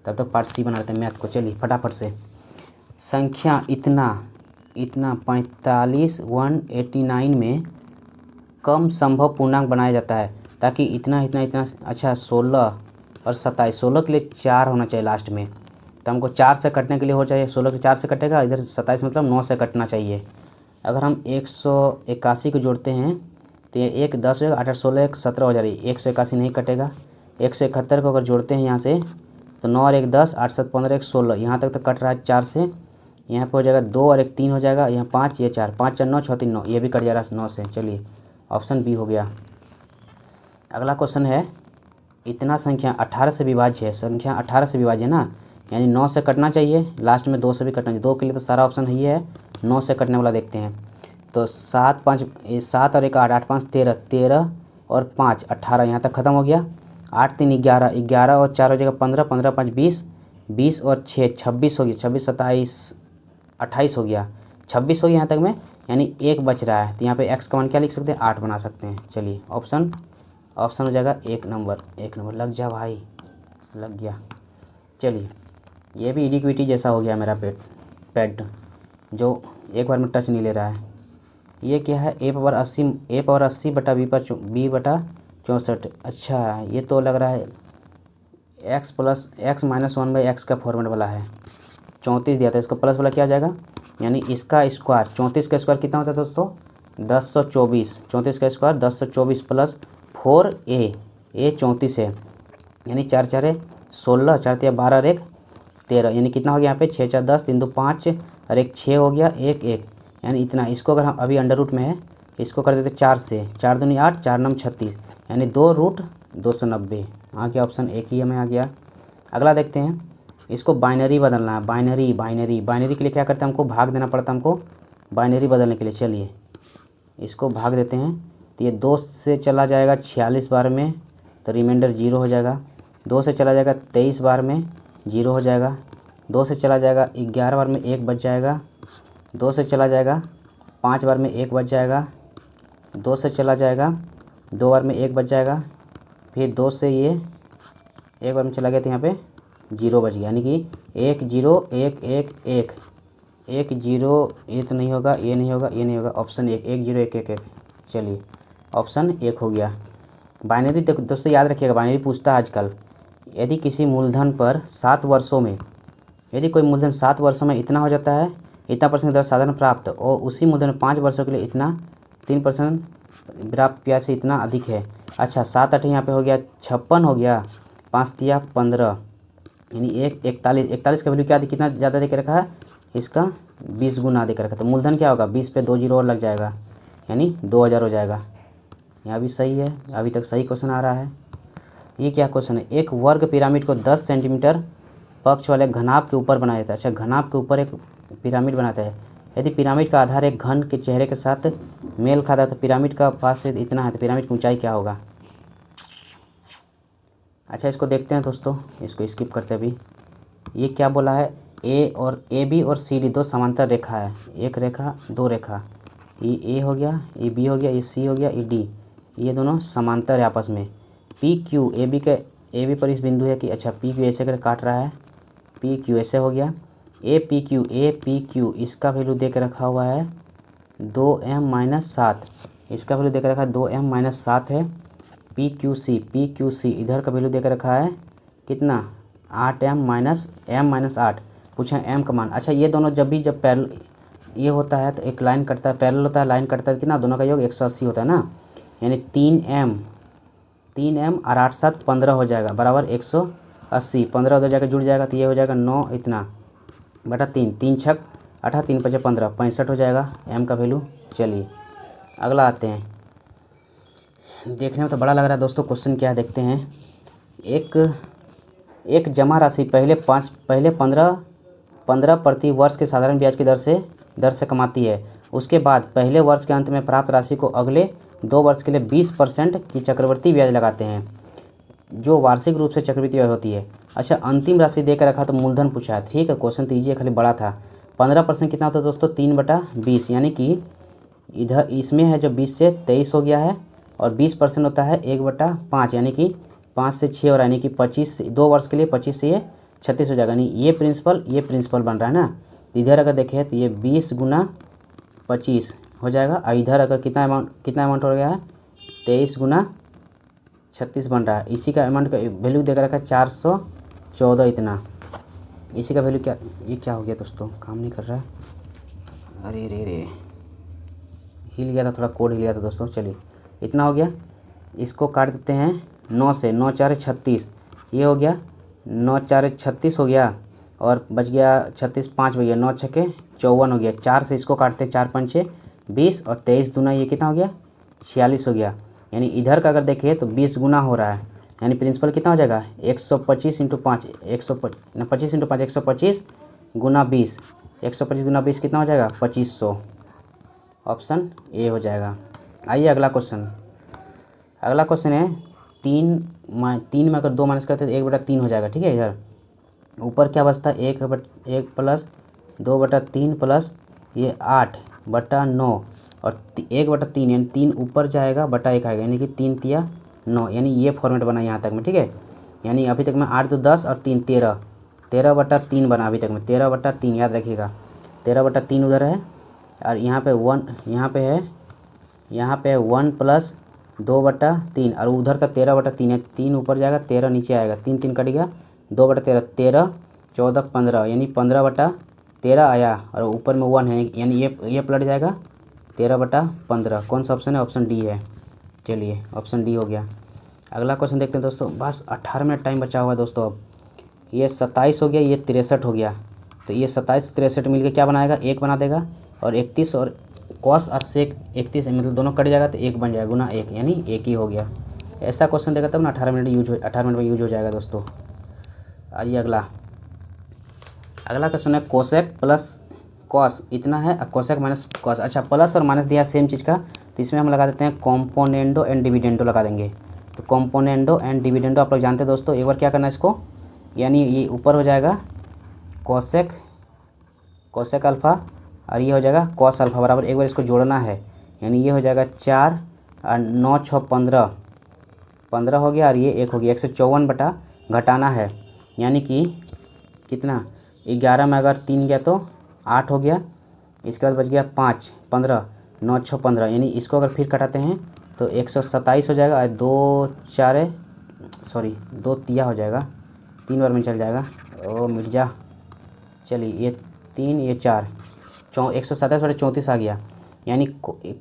तब तक पार्ट सी बना लेते हैं मैथ को। चलिए फटाफट से, संख्या इतना 45 189 में कम संभव पूर्णांक बनाया जाता है, ताकि इतना इतना इतना, अच्छा 16 और 27, 16 के लिए 4 होना चाहिए लास्ट में, तो हमको 4 से कटने के लिए हो चाहिए, 16 के 4 से कटेगा, इधर 27 मतलब 9 से कटना चाहिए। अगर हम 181 को जोड़ते हैं तो ये 1 10 हो, 8 8 16 1 17 हो जा रही है, 181 नहीं कटेगा। 171 को अगर जोड़ते हैं यहाँ से तो 9 और 1 10, 8 7 15 1 16, यहाँ तक तो कट रहा है 4 से, यहाँ पे हो जाएगा 2 और 1 3 हो जाएगा, यहाँ 5 ये 4, 5 4 9 6 3 9, ये भी कट जा रहा है 9 से। चलिए ऑप्शन बी हो गया। अगला क्वेश्चन है, इतना संख्या 18 से विभाज्य है, संख्या 18 से विभाज्य है ना, यानी 9 से कटना चाहिए, लास्ट में 2 से भी कटना चाहिए, 2 के लिए तो सारा ऑप्शन ही है, 9 से कटने वाला देखते हैं। तो 7 5 7 और 1 8, 8 5 13, 13 और 5 18, यहाँ तक ख़त्म हो गया। 8 3 11, 11 और 4 हो जाएगा 15, 15 5 20, 20 और 6 26 हो गया, 26 27 28 हो गया, 26 हो गया यहाँ तक में, यानी 1 बच रहा है, तो यहाँ पे एक्स का मान क्या लिख सकते हैं, 8 बना सकते हैं। चलिए ऑप्शन हो जाएगा 1 नंबर, 1 नंबर लग जा भाई, लग गया। चलिए ये भी इडिक्विटी जैसा हो गया मेरा पैड जो एक बार में टच नहीं ले रहा है। ये क्या है, a पावर 80 बटा b बटा 64, अच्छा ये तो लग रहा है x plus x minus 1/x का फॉर्मेट वाला है। 34 दिया था, इसका प्लस वाला क्या आ जाएगा, यानी इसका स्क्वायर, 34 का स्क्वायर कितना होता है दोस्तों, 1024, 34 का स्क्वायर 1024 प्लस 4a, 34 है, यानी 4 4 16, 4 3 12 और 1 13, यानी कितना हो गया यहाँ पे 6 4 10, 3 2 5 और 1 6 हो गया, 1 1, यानी इतना। इसको अगर हम अभी अंडर रूट में है, इसको कर देते 4 से, 4 दूनी 8, 4 9 36, यानी 2√290 आ गया, ऑप्शन एक ही हमें आ गया। अगला देखते हैं, इसको बाइनरी बदलना है, बाइनरी के लिए क्या करते हैं, हमको भाग देना पड़ता है, हमको बाइनरी बदलने के लिए। चलिए इसको भाग देते हैं, तो ये 2 से चला जाएगा 46 बार में, तो रिमाइंडर 0 हो जाएगा। 2 से चला जाएगा 23 बार में, 0 हो जाएगा। 2 से चला जाएगा 11 बार में 1 बच जाएगा। 2 से चला जाएगा 5 बार में 1 बच जाएगा। 2 से चला जाएगा 2 बार में 1 बच जाएगा। फिर 2 से ये 1 बार में चला गया तो यहाँ पे 0 बच गया, यानी कि 1 0 1 1 1 1 0, ये तो नहीं होगा, ये नहीं होगा, ये नहीं होगा, ऑप्शन 1 1 0 1 1 1। चलिए ऑप्शन 1 हो गया। बाइनरी दोस्तों याद रखिएगा, बाइनरी पूछता है आजकल, यदि किसी मूलधन पर 7 वर्षों में, यदि कोई मूलधन 7 वर्षों में इतना हो जाता है, इतना % दर साधारण प्राप्त, और उसी मूलधन 5 वर्षों के लिए इतना 3% प्राप्त ब्याज से इतना अधिक है। अच्छा 7 8 यहाँ पे हो गया 56 हो गया, 5 तिया 15, यानी 41 का वैल्यू क्या कितना ज़्यादा दे के रखा है, इसका 20 गुना दे के रखा, तो मूलधन क्या होगा 20 पे 2 0 और लग जाएगा, यानी 2000 हो जाएगा। यहाँ भी सही है, अभी तक सही क्वेश्चन आ रहा है। ये क्या क्वेश्चन है, एक वर्ग पिरामिड को 10 सेंटीमीटर पक्ष वाले घनाभ के ऊपर बनाया जाता है। अच्छा घनाभ के ऊपर एक पिरामिड बनाता है, यदि पिरामिड का आधार एक घन के चेहरे के साथ मेल खाता है तो पिरामिड का पास से इतना है, तो पिरामिड की ऊंचाई क्या होगा। अच्छा इसको देखते हैं दोस्तों, इसको स्किप करते हैं अभी। ये क्या बोला है, ए बी और सी डी 2 समांतर रेखा है, एक रेखा 2 रेखा, ये ए हो गया, ये बी हो गया, ये सी हो गया, ये डी, ये दोनों समांतर है आपस में। पी क्यू ए बी पर इस बिंदु है कि, अच्छा पी क्यू ऐसे कर काट रहा है, पी क्यू ऐसे हो गया, ए पी क्यू इसका वैल्यू दे के रखा हुआ है 2m-7, इसका वैल्यू दे के रखा है 2m-7 है। पी क्यू सी इधर का वैल्यू दे के रखा है कितना 8m-8, पूछा m का मान। अच्छा ये दोनों जब पैरेलल ये होता है तो एक लाइन कटता है, पैरेलल होता है, लाइन कटता है कितना, दोनों का योग 180 होता है ना, यानी 3m और 8 7 15 हो जाएगा बराबर 180, 15 उधर जाकर जुड़ जाएगा तो ये हो जाएगा 9 इतना बटा 3, 3 छक 18, 3 5 15, 65 हो जाएगा m का वैल्यू। चलिए अगला आते हैं, देखने में तो बड़ा लग रहा है दोस्तों, क्वेश्चन क्या है देखते हैं। एक एक जमा राशि पहले 15 प्रति वर्ष के साधारण ब्याज की दर से कमाती है। उसके बाद पहले वर्ष के अंत में प्राप्त राशि को अगले 2 वर्ष के लिए 20% की चक्रवृद्धि ब्याज लगाते हैं, जो वार्षिक रूप से चक्रवृद्धि ब्याज होती है। अच्छा, अंतिम राशि देकर रखा तो मूलधन पूछा है। ठीक है, क्वेश्चन तो ईजी है, खाली बड़ा था। 15% कितना होता है दोस्तों? 3/20, यानी कि इधर इसमें है जो 20 से 23 हो गया है, और 20% होता है 1/5, यानी कि 5 से 6 और यानी कि 25, 2 वर्ष के लिए 25 से ये 36 हो जाएगा। यानी ये प्रिंसिपल बन रहा है ना। इधर अगर देखें तो ये 20 गुना 25 हो जाएगा, और इधर अगर कितना अमाउंट हो गया है? 23 गुना 36 बन रहा है। इसी का अमाउंट का वैल्यू देकर रखा है 414 इतना। इसी का वैल्यू ये क्या हो गया दोस्तों? काम नहीं कर रहा है। अरे रे हिल गया था, थोड़ा कोड हिल गया था दोस्तों। चलिए, इतना हो गया। इसको काट देते हैं 9 से। 9 4 36, ये हो गया 9 4 36 हो गया, और बच गया 36, 5 बच गया, 9 6 54 हो गया। 4 से इसको काटते हैं, 4 5 6 20, और 23 दूना ये कितना हो गया? 46 हो गया। यानी इधर का अगर देखिए तो 20 गुना हो रहा है, यानी प्रिंसिपल कितना हो जाएगा? 125 × 5, 25 × 5 125 गुना 20, 125 गुना 20 कितना हो जाएगा? 2500। ऑप्शन ए हो जाएगा। आइए अगला क्वेश्चन है 3 में अगर 2 माइनस करते हैं तो 1/3 हो जाएगा। ठीक है, इधर ऊपर क्या बचता है? 1 प्लस 2/3 प्लस ये 8/9, और 1/3, यानी 3 ऊपर जाएगा, बटा 1 आएगा, यानी कि 3 तिया 9, यानी ये फॉर्मेट बना यहाँ तक में। ठीक है, यानी अभी तक में 8 2 10 और 3 13, 13/3 बना अभी तक में। 13/3 याद रखिएगा, 13/3 उधर है, और यहाँ पे 1 यहाँ पे 1 प्लस 2/3, और उधर तक 13/3 है। 3 ऊपर जाएगा, 13 नीचे आएगा, 3 3 कट गया, 2/13, 13 14 15, यानी 15/13 आया, और ऊपर में 1 है, यानी ये पलट जाएगा 13/15। कौन सा ऑप्शन है? ऑप्शन डी है। चलिए, ऑप्शन डी हो गया। अगला क्वेश्चन देखते हैं दोस्तों। बस 18 मिनट टाइम बचा हुआ है दोस्तों। अब ये 27 हो गया, ये 63 हो गया, तो ये 27 63 मिलकर क्या बनाएगा? 1 बना देगा, और 31 और कॉस और सेक 31 मतलब दोनों कट जाएगा, तो 1 बन जाएगा, गुना 1, यानी 1 ही हो गया। ऐसा क्वेश्चन देगा तब ना 18 मिनट में यूज हो जाएगा दोस्तों। आइए अगला क्वेश्चन है कोसेक प्लस कॉस इतना है, और कोसेक माइनस कॉस। अच्छा, प्लस और माइनस दिया सेम चीज़ का, तो इसमें हम लगा देते हैं कॉम्पोनेंडो एंड डिविडेंडो लगा देंगे। तो कॉम्पोनेंडो एंड डिविडेंडो आप लोग जानते हैं दोस्तों। एक बार क्या करना है इसको, यानी ये ऊपर हो जाएगा कोसेक अल्फ़ा, और ये हो जाएगा कॉस अल्फ़ा बराबर, एक बार इसको जोड़ना है, यानी ये हो जाएगा 4 और 9 6 15 हो गया, और ये 1 हो गया। 154 बटा घटाना है, यानी कि कितना? 11 में अगर 3 गया तो 8 हो गया, इसके बाद बच गया 5 15, 9 6 15, यानी इसको अगर फिर कटाते हैं तो 127 हो जाएगा, और 2 तिया हो जाएगा, 3 बार में चल जाएगा। ओ मिर्जा, चलिए ये 3 ये 4 127 बटे 34 आ गया, यानी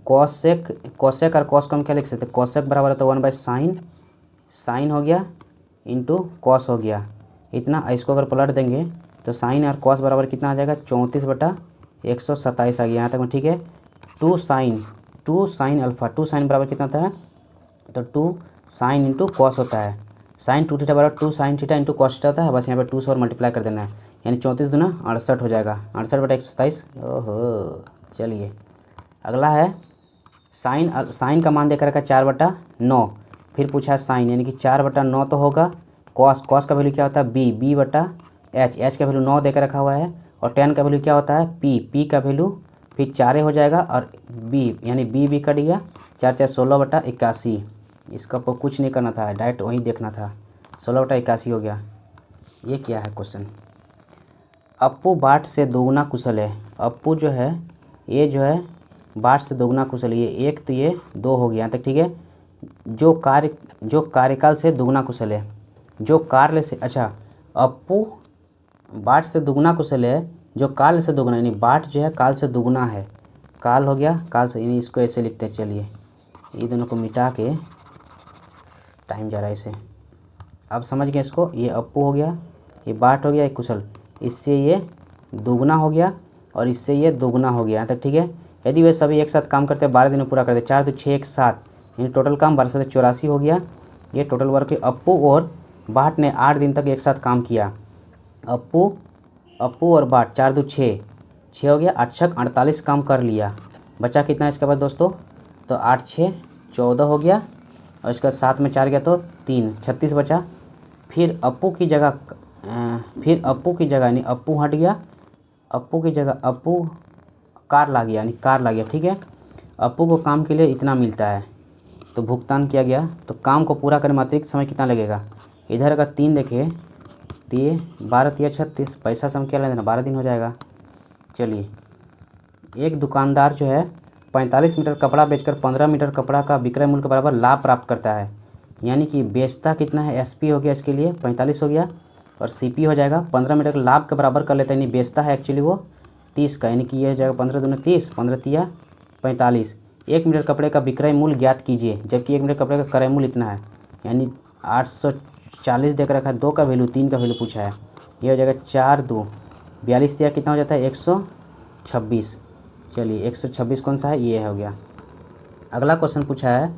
कोसेक और कॉस को हम क्या लिख सकते हैं? कोसेक बराबर है तो 1/sin हो गया इंटू कॉस हो गया इतना। इसको अगर पलट देंगे तो साइन और कॉस बराबर कितना आ जाएगा? 34/127 आ गया यहाँ तक में। ठीक है, 2 साइन अल्फ़ा, 2 साइन बराबर कितना होता है? तो 2 साइन इंटू कॉस होता है। साइन 2 थीटा बराबर 2 sine theta into cos theta होता है। बस यहाँ पे 2 से और मल्टीप्लाई कर देना है, यानी 34 दूना 68 हो जाएगा, 68/127। ओहो, चलिए अगला है साइन का मान देकर रखा 4/9, फिर पूछा है साइन, यानी कि 4/9 तो होगा। कॉस का वैल्यू क्या होता है? b/h का वैल्यू 9 देकर रखा हुआ है, और tan का वैल्यू क्या होता है? p का वैल्यू फिर 4 हो जाएगा, और b यानी b कट गया, 4 4 16/81। इसका आपको कुछ नहीं करना था, डायरेक्ट वहीं देखना था। 16/81 हो गया। ये क्या है क्वेश्चन? अप्पू बाट से दोगुना कुशल है। अप्पू जो है ये जो है बाट से दोगुना कुशल है, ये 1 तो ये 2 हो गया यहाँ तक। ठीक है, जो कार्यकाल से दोगुना कुशल है, जो कार्य से, अच्छा अप्पू बाट से दुगुना कुशल है, जो काल से दुगुना, यानी बाट जो है काल से दुगुना है, काल हो गया काल से, यानी इसको ऐसे लिखते हैं। चलिए ये दोनों को मिटा के, टाइम जा रहा है इसे, अब समझ गए इसको। ये अप्पू हो गया, ये बाट हो गया, ये कुशल, इससे ये दोगुना हो गया और इससे ये दोगुना हो गया यहाँ तक। ठीक है, यदि वे सभी एक साथ काम करते हैं 12 दिन में पूरा करते, 4 तो 6 1 7, यानी टोटल काम 12 से 84 हो गया। ये टोटल वर्क है अप्पू और बाट ने 8 दिन तक एक साथ काम किया। अप्पू और बाट 4 दो 6 हो गया। 8 छक 48 काम कर लिया। बचा कितना इसके बाद दोस्तों, तो 8 6 14 हो गया और इसका 7 में 4 गया तो 3 36 बचा। फिर अप्पू की जगह यानी अप्पू हट गया, अप्पू की जगह अप्पू कार ला गया यानी कार ला गया। ठीक है, अप्पू को काम के लिए इतना मिलता है तो भुगतान किया गया। तो काम को पूरा करने में अतिरिक्त समय कितना लगेगा, इधर अगर 3 देखें तो ये 12 3 36 पैसा से हम क्या लेना 12 दिन हो जाएगा। चलिए, एक दुकानदार जो है 45 मीटर कपड़ा बेचकर 15 मीटर कपड़ा का विक्रय मूल्य के बराबर लाभ प्राप्त करता है। यानी कि बेचता कितना है, एसपी हो गया इसके लिए 45 हो गया और सीपी हो जाएगा 15 मीटर का लाभ के बराबर कर लेता है। यानी बेचता है एक्चुअली वो 30 का, यानी कि ये हो जाएगा 15 दूनी 30 15 तिया 45। 1 मीटर कपड़े का विक्रय मूल्य ज्ञात कीजिए, जबकि 1 मीटर कपड़े का क्रय मूल्य इतना है, यानी 840 देकर रखा है। 2 का वैल्यू 3 का वैल्यू पूछा है। ये हो जाएगा 4 2 42 तिया कितना हो जाता है 126। चलिए 126 कौन सा है, ये हो गया। अगला क्वेश्चन पूछा है,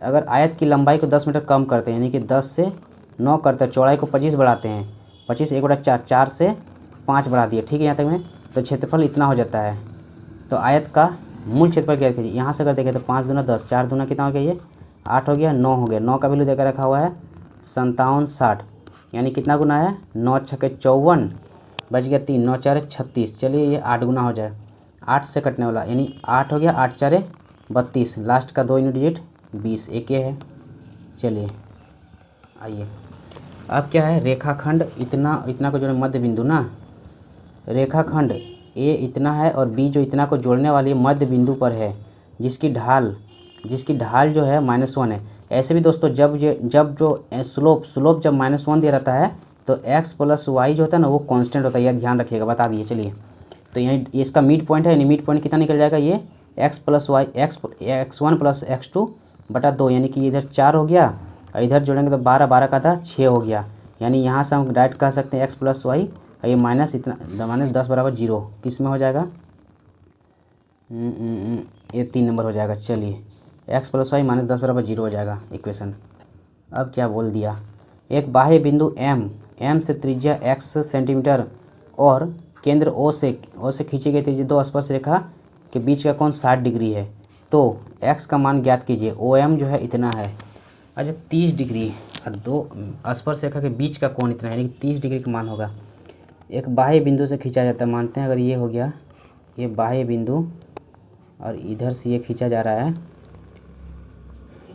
अगर आयत की लंबाई को 10 मीटर कम करते हैं, यानी कि 10 से 9 करते हैं, चौड़ाई को 25 बढ़ाते हैं, 25 1/4 4 से 5 बढ़ा दिए। ठीक है, यहाँ तक में तो क्षेत्रफल इतना हो जाता है। तो आयत का मूल क्षेत्रफल क्या कीजिए, यहाँ से अगर देखें तो 5 दूना 10 4 दूना कितना हो गया, ये 8 हो गया 9 हो गया। 9 का वैल्यू देकर रखा हुआ है 57 60, यानी कितना गुना है 9 छके 54 बच गया 3 9 4 36। चलिए ये 8 गुना हो जाए, 8 से कटने वाला यानी 8 हो गया 8 4 32, लास्ट का 2 यूनिट डिजिट 20 एक ये है। चलिए आइए, अब क्या है, रेखाखंड इतना को जोड़े मध्य बिंदु ना, रेखाखंड ए इतना है और बी जो इतना को जोड़ने वाली मध्य बिंदु पर है, जिसकी ढाल जो है -1 है। ऐसे भी दोस्तों जब जो स्लोप जब -1 दिया रहता है तो x + y जो होता है ना वो कांस्टेंट होता है, यह ध्यान रखिएगा, बता दिए। चलिए, तो यानी इसका मिड पॉइंट है, यानी मिड पॉइंट कितना निकल जाएगा, ये x1 + x2 बटा 2, यानी कि इधर 4 हो गया और इधर जोड़ेंगे तो 12 12 का था 6 हो गया। यानी यहाँ से हम डायरेक्ट कह सकते हैं x + y और ये माइनस 10 बराबर 0 किस में हो जाएगा, ये 3 नंबर हो जाएगा। चलिए x + y -10 बराबर 0 हो जाएगा इक्वेशन। अब क्या बोल दिया, एक बाह्य बिंदु m से त्रिज्या x सेंटीमीटर और केंद्र O से खींची गई त्रिज्या 2 स्पर्श रेखा के बीच का कोण 60 डिग्री है, तो x का मान ज्ञात कीजिए। OM जो है इतना है, अच्छा 30 डिग्री और 2 स्पर्श रेखा के बीच का कोण इतना है, यानी कि 30 डिग्री का मान होगा। एक बाह्य बिंदु से खींचा जाता है, मानते हैं अगर ये हो गया, ये बाह्य बिंदु और इधर से ये खींचा जा रहा है,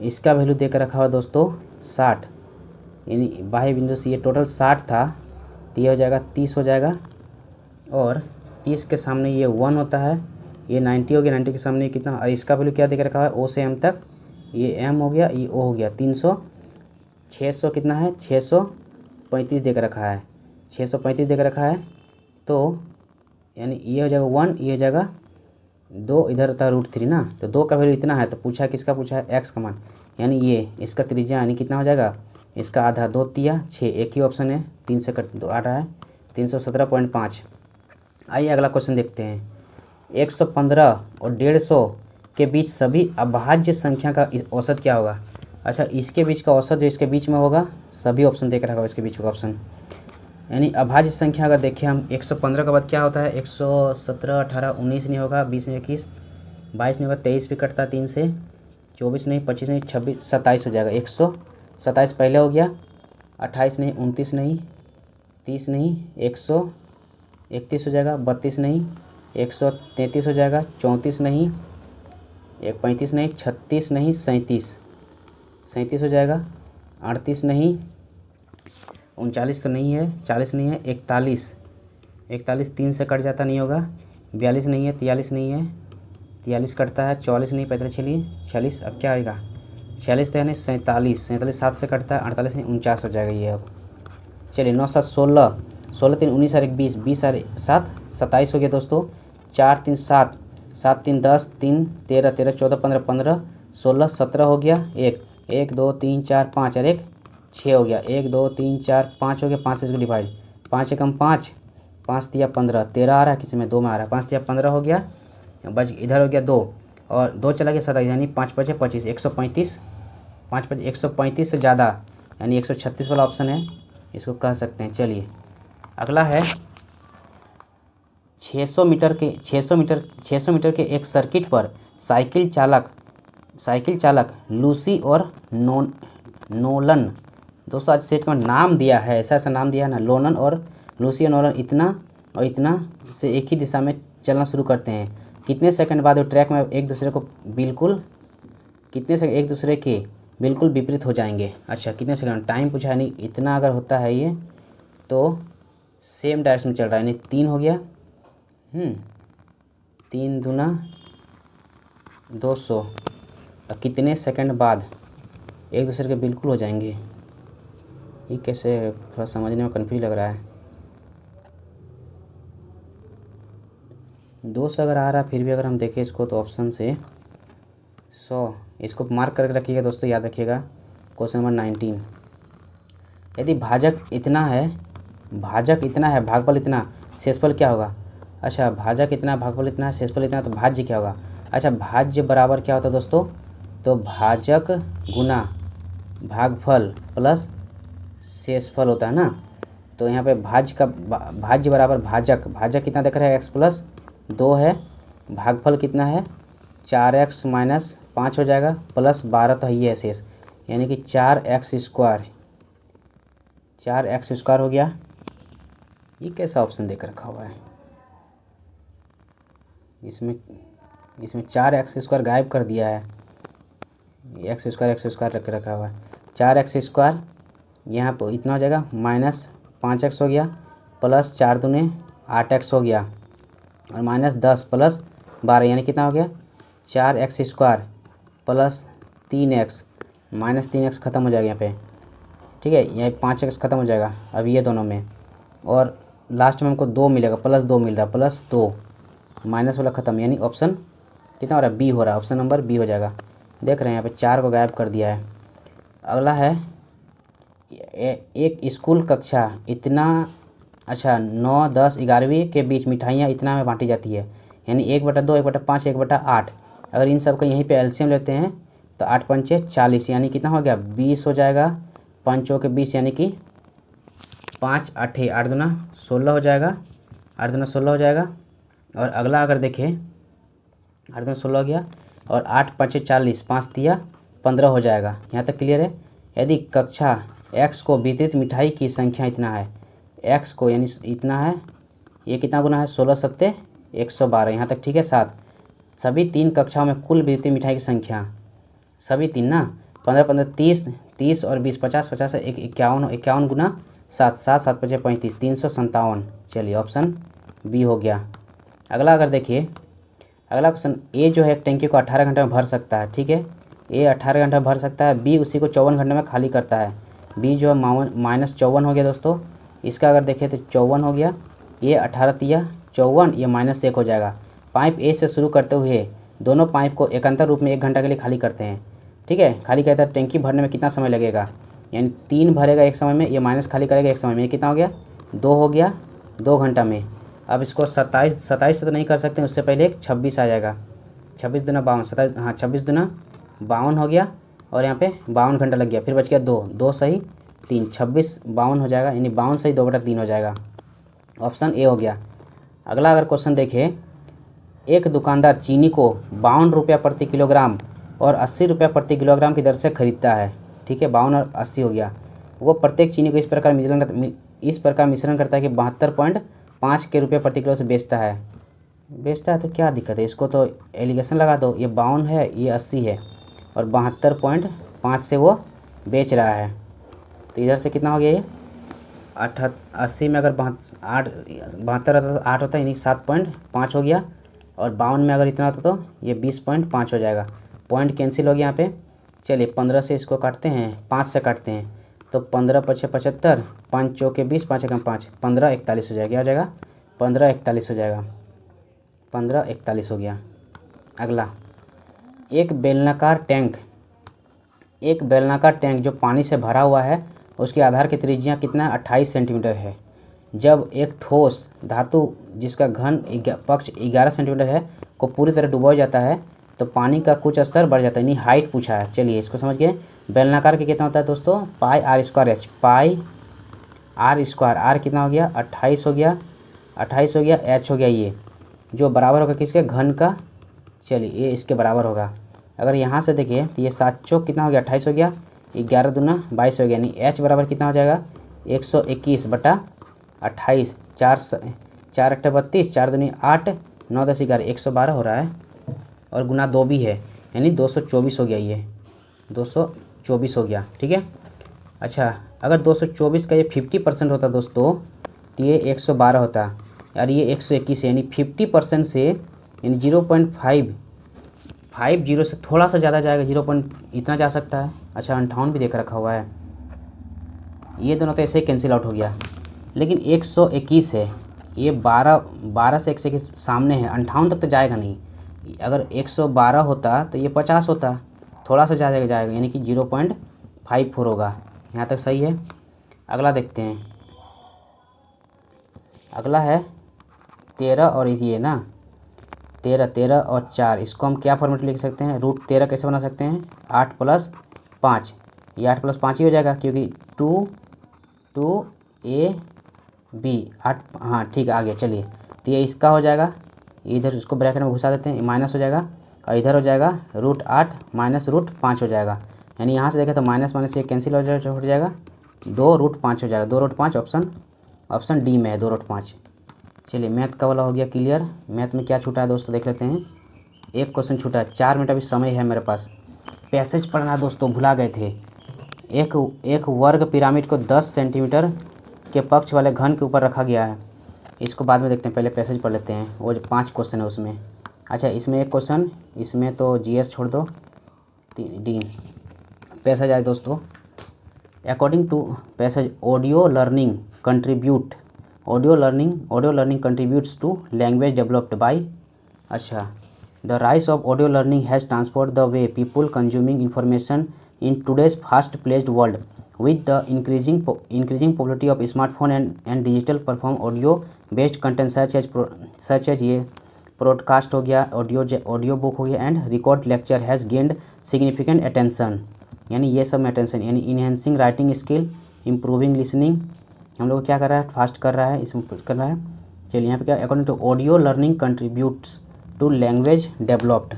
इसका वैल्यू देकर रखा हुआ दोस्तों 60, यानी बाह्य बिंदु से ये टोटल 60 था, तो ये हो जाएगा 30 हो जाएगा और 30 के सामने ये 1 होता है, ये 90 हो गया, 90 के सामने कितना, और इसका वैल्यू क्या देकर रखा है O से M तक, ये M हो गया, ये O हो गया 300 600 कितना है 635 देकर रखा है, 635 देकर रखा है। तो यानी ये हो जाएगा 1, ये हो जाएगा 2, इधर होता है √3 ना, तो 2 का वैल्यू इतना है। तो पूछा किसका पूछा है, x का मान, यानी ये इसका त्रिज्या यानी कितना हो जाएगा, इसका आधा 2 तिया 6, एक ही ऑप्शन है, 3 से कट 2 आ रहा है 317.5। आइए अगला क्वेश्चन देखते हैं, 115 और 150 के बीच सभी अभाज्य संख्या का औसत क्या होगा। अच्छा, इसके बीच का औसत जो इसके बीच में होगा, सभी ऑप्शन देख रखा होगा इसके बीच का ऑप्शन, यानी अभाज्य संख्या अगर देखें हम 115 के बाद क्या होता है, 117 18 19 नहीं होगा, 20 नहीं 21 22 नहीं होगा, 23 भी कटता 3 से, 24 नहीं 25 नहीं 26 27 हो जाएगा। 127 पहले हो गया, 28 नहीं 29 नहीं 30 नहीं 131 हो जाएगा, 32 नहीं 133 हो जाएगा, 34 नहीं 35 नहीं 36 नहीं 37 हो जाएगा, 38 नहीं 39 तो नहीं है, 40 नहीं है, 41 3 से कट जाता नहीं होगा, 42 नहीं है, 43 नहीं है, 43 कटता है, 44 नहीं 45 चलिए 46, अब क्या आएगा 46 तो यानी 47 7 से कटता है, 48 नहीं 49 हो जाएगा ये। अब चलिए 9 7 16 16 3 19 और 1 20 20 और 7 27 हो गया दोस्तों, 4 3 7 7 3 10 3 13 13 14 15 15 16 17 हो गया, 1 2 3 4 5 और 1 6 हो गया, 1 2 3 4 5 हो गया, 5 से इसको डिवाइड, 5 एकम 5 5 तिया 15 13 आ रहा है, किसी में 2 में आ रहा है, 5 तिया 15 हो गया, बच इधर हो गया 2 और 2 चला गया 27, यानी 5 5 25 135 5 5 135 से ज़्यादा यानी 136 वाला ऑप्शन है, इसको कह सकते हैं। चलिए अगला है 600 मीटर के एक सर्किट पर साइकिल चालक लूसी और नोलन, दोस्तों आज सेट का नाम दिया है, ऐसा नाम दिया है ना, लोनन और लूसी और नोलन इतना और इतना से एक ही दिशा में चलना शुरू करते हैं। कितने सेकंड बाद वो ट्रैक में एक दूसरे के बिल्कुल विपरीत हो जाएंगे। अच्छा कितने सेकंड टाइम पूछा है, नहीं इतना अगर होता है ये तो सेम डायरेक्शन में चल रहा है, यानी 3 हो गया, 3 दूना 200, और कितने सेकंड बाद एक दूसरे के बिल्कुल हो जाएंगे, ये कैसे, थोड़ा समझने में कन्फ्यूज लग रहा है। 200 अगर आ रहा फिर भी अगर हम देखें इसको तो ऑप्शन से 100, इसको मार्क करके रखिएगा दोस्तों, याद रखिएगा। क्वेश्चन नंबर 19, यदि भाजक इतना है भागफल इतना, शेषफल क्या होगा। अच्छा भाजक इतना, भागफल इतना, शेषफल इतना, तो भाज्य क्या होगा। अच्छा भाज्य बराबर क्या होता है दोस्तों, तो भाजक गुना भागफल प्लस शेषफल होता है ना। तो यहाँ पे भाज्य बराबर भाजक कितना देख रहे हैं, x+2 है, भागफल कितना है 4x - 5 हो जाएगा, प्लस 12 तो ये है शेष, यानी कि 4x² हो गया। ये कैसा ऑप्शन देकर रखा हुआ है, इसमें 4x² गायब कर दिया है, x² रख रखा हुआ है। 4x² यहाँ पर इतना हो जाएगा, -5x हो गया, प्लस 4 दूने 8x हो गया, और -10 प्लस 12 यानी कितना हो गया 4x² प्लस 3x, -3x ख़त्म हो जाएगा यहाँ पे, ठीक है। यहाँ 5x ख़त्म हो जाएगा अब ये दोनों में, और लास्ट में हमको 2 मिलेगा, +2 मिल रहा है, +2 माइनस वाला ख़त्म, यानी ऑप्शन कितना हो रहा है, बी हो रहा है, ऑप्शन नंबर बी हो जाएगा। देख रहे हैं यहाँ पे 4 को गायब कर दिया है। अगला है एक स्कूल कक्षा इतना, अच्छा 9, 10, 11वीं के बीच मिठाइयाँ इतना में बांटी जाती है, यानी 1/2, 1/5, 1/8। अगर इन सब का यहीं पे एलसीएम लेते हैं तो 8 पंचे 40, यानी कितना हो गया 20 हो जाएगा, 5 के 20 यानी कि 5 8 8 दूना 16 हो जाएगा, 8 दूना 16 हो जाएगा। और अगला अगर देखें 8 दूना 16 हो गया, और 8 पंचे 40, 5 तिया 15 हो जाएगा। यहाँ तक क्लियर है। यदि कक्षा x को वितरित मिठाई की संख्या इतना है, x को यानी इतना है, ये कितना गुना है 16 सत्ते 112, यहाँ तक ठीक है। 7 सभी 3 कक्षाओं में कुल वितरित मिठाई की संख्या, सभी 3 ना, 15 15 30 30 और 20 50 50 51 51 गुना 7 7 7 5 35 357। चलिए ऑप्शन बी हो गया। अगला अगर देखिए अगला क्वेश्चन, ए जो है एक टंकी को 18 घंटे में भर सकता है, ठीक है, ए 18 घंटे में भर सकता है, बी उसी को 54 घंटे में खाली करता है। बी जो है -54 हो गया दोस्तों, इसका अगर देखें तो 54 हो गया, ये 18 तिया 54, ये -1 हो जाएगा। पाइप ए से शुरू करते हुए दोनों पाइप को एकांतर रूप में 1 घंटा के लिए खाली करते हैं, ठीक है। खाली करता है, टंकी भरने में कितना समय लगेगा, यानी 3 भरेगा एक समय में, ये माइनस खाली करेगा एक समय में, ये कितना हो गया 2 हो गया 2 घंटा में। अब इसको 27 से तो नहीं कर सकते, उससे पहले एक 26 आ जाएगा, 26 दूना 52, 27 हाँ 26 दूना 52 हो गया, और यहाँ पे 52 घंटा लग गया, फिर बच गया 2 सही 3, 26 52 हो जाएगा, यानी 52 सही 2/3 हो जाएगा, ऑप्शन ए हो गया। अगला अगर क्वेश्चन देखें, एक दुकानदार चीनी को 52 रुपया प्रति किलोग्राम और 80 रुपया प्रति किलोग्राम की दर से खरीदता है, ठीक है, 52 और 80 हो गया। वो प्रत्येक चीनी को इस प्रकार मिश्रण करता है कि 72.5 के रुपये प्रति किलो से बेचता है। तो क्या दिक्कत है, इसको तो एलिगेशन लगा दो, ये 52 है ये 80 है, और 72.5 से वो बेच रहा है, तो इधर से कितना हो गया ये 80 में अगर 72 रहता तो 8 होता है, यानी 7.5 हो गया, और 52 में अगर इतना होता तो ये 20.5 हो जाएगा। पॉइंट कैंसिल हो गया यहाँ पे। चलिए 15 से इसको काटते हैं, 5 से काटते हैं, तो 15 × 5 = 75, 5 × 4 = 20, 5 × 5 = 15 41 हो जाएगा, क्या हो जाएगा 15 41 हो जाएगा, 15 41 हो गया। अगला एक बेलनाकार टैंक जो पानी से भरा हुआ है, उसके आधार की त्रिज्या कितना 28 सेंटीमीटर है। जब एक ठोस धातु जिसका घन पक्ष 11 सेंटीमीटर है को पूरी तरह डुबोया जाता है तो पानी का कुछ स्तर बढ़ जाता है, यानी हाइट पूछा है। चलिए इसको समझ गए। बेलनाकार के कितना होता है दोस्तों, pi R square H, pi R square, R कितना हो गया 28 हो गया, 28 हो गया, एच हो गया ये, जो बराबर होगा किसके, घन का। चलिए ये इसके बराबर होगा। अगर यहाँ से देखिए तो ये 7 चौक कितना हो गया 28 हो गया, 11 दूना 22 हो गया, यानी एच बराबर कितना हो जाएगा 121 बटा 28, 4 अट्ठे 32, 4 दूनी 8, 9 10 11, 112 हो रहा है, और गुना 2 भी है, यानी 224 हो गया, ये 224 हो गया। ठीक है। अच्छा अगर 224 का ये 50% होता दोस्तों तो ये 112 होता, यार ये 121 है, यानी 50% से, यानी 0.550 से थोड़ा सा ज़्यादा जाएगा, 0. इतना जा सकता है। अच्छा 58 भी देकर रखा हुआ है, ये दोनों तो ऐसे ही कैंसिल आउट हो गया, लेकिन 121 है, ये 12 से 121 सामने है, 58 तक तो जाएगा नहीं। अगर 112 होता तो ये 50 होता, थोड़ा सा ज़्यादा जाएगा, यानी कि 0.54 होगा। यहाँ तक सही है। अगला देखते हैं, अगला है 13 और ये ना 13 और 4, इसको हम क्या फॉर्मेट लिख सकते हैं, √13 कैसे बना सकते हैं, 8 + 5, ये 8 + 5 ही हो जाएगा, क्योंकि 2ab 8, हाँ ठीक है आ गया। चलिए तो ये इसका हो जाएगा, इधर इसको ब्रैकेट में घुसा देते हैं, माइनस हो जाएगा, और इधर हो जाएगा √8 - √5 हो जाएगा, यानी यहाँ से देखें तो माइनस माइनस ये कैंसिल हो जाएगा, 2√5 हो जाएगा, 2√5 ऑप्शन डी में है, 2√5। चलिए मैथ का वाला हो गया क्लियर। मैथ में क्या छूटा है दोस्तों देख लेते हैं, एक क्वेश्चन छूटा है, 4 मिनट अभी समय है मेरे पास। पैसेज पढ़ना दोस्तों भुला गए थे। एक वर्ग पिरामिड को 10 सेंटीमीटर के पक्ष वाले घन के ऊपर रखा गया है। इसको बाद में देखते हैं, पहले पैसेज पढ़ लेते हैं, वो जो 5 क्वेश्चन है उसमें। अच्छा इसमें एक क्वेश्चन, इसमें तो जीएस छोड़ दो, डी पैसेज आए दोस्तों। According to passage, audio learning contributes to language developed by. अच्छा the rise of audio learning has transformed the way people consuming information in today's fast-paced world. With the increasing popularity of smartphone and digital platform, audio-based content such as ये broadcast हो गया, audio book हो गया, and record lecture has gained significant attention. यानी ये सब में attention, यानी enhancing writing skill, improving listening, हम लोग क्या कर रहा है, फास्ट कर रहा है, इसमें कर रहा है। चलिए यहाँ पे क्या, according to audio learning contributes to language developed,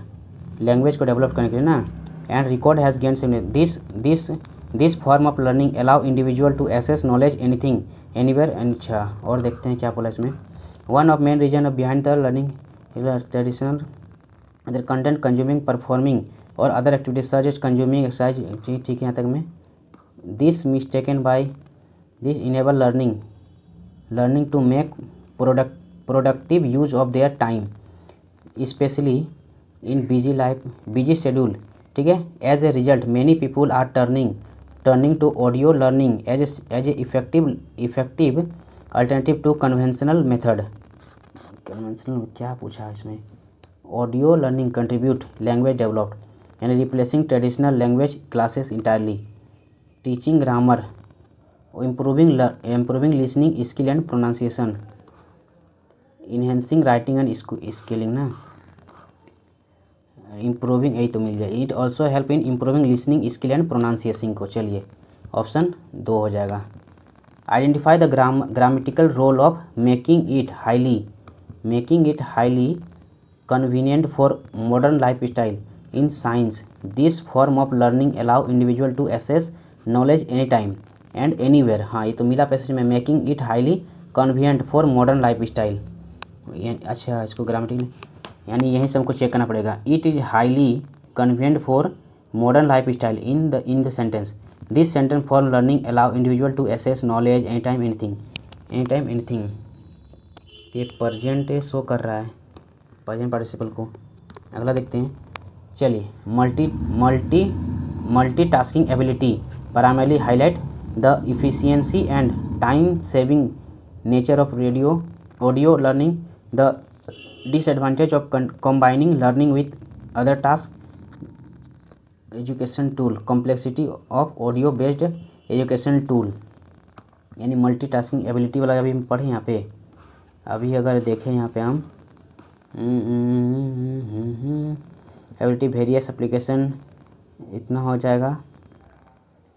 language को डेवलप करने के लिए ना, and record has gained significance. This form of learning allow individual to access knowledge anything anywhere and अच्छा और देखते हैं क्या बोला इसमें। One of main reason behind the learning traditional other content consuming performing और other activities such as consuming exercise, ठीक है यहाँ तक में। This mistaken by this enable learning to make productive use of their time, especially in busy schedule। ठीक है। As a result many people are turning to audio learning as a effective alternative to conventional method. Conventional क्या पूछा है इसमें, audio learning contribute language developed, यानी replacing traditional language classes entirely, teaching grammar, improving listening skill and pronunciation, enhancing writing and skilling ना, improving, यही तो मिल जाए। It also help in improving listening skill and pronunciation को। चलिए option 2 हो जाएगा। Identify the grammatical role of making it highly convenient for modern life style in science. This form of learning allow individual to access knowledge any time and anywhere. हाँ ये तो मिला passage में, making it highly convenient for modern life style. अच्छा इसको grammatical, यानी यहीं से हमको चेक करना पड़ेगा। It is highly convenient for modern life style in the sentence. This sentence for learning allow individual to access knowledge any time anything. ये present show कर रहा है प्रेजेंट पार्टिसिपल को। अगला देखते हैं। चलिए multitasking ability primarily highlight the efficiency and time saving nature of audio learning. The disadvantage of combining learning with other tasks, education tool, complexity of audio based education tool, यानी multitasking ability वाला अभी हम पढ़े यहाँ पे। अभी अगर देखें यहाँ पे हम एबिलिटी वेरियस एप्लीकेशन इतना हो जाएगा।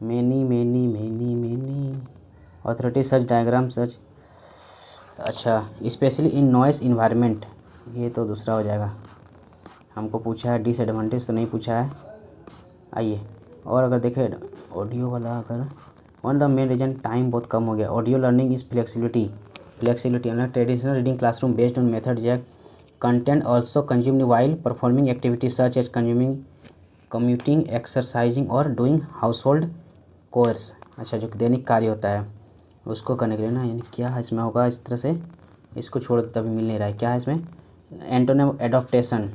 मैनी ऑथोरिटी सच डायग्राम सच, अच्छा स्पेशली इन नॉइस इन्वायरमेंट, ये तो दूसरा हो जाएगा। हमको पूछा है डिसएडवांटेज तो नहीं पूछा है। आइए और अगर देखें ऑडियो वाला, अगर one the main reason time बहुत कम हो गया। Audio learning is flexibility in traditional reading classroom based on method jack content also consumed while performing activities such as commuting exercising और डूइंग हाउस होल्ड कोर्स। अच्छा, जो दैनिक कार्य होता है उसको करने के लिए ना, यानी क्या है इसमें होगा इस तरह से, इसको छोड़ दो तभी मिल नहीं रहा है। क्या है इसमें? एंटोनिम एडॉप्टेशन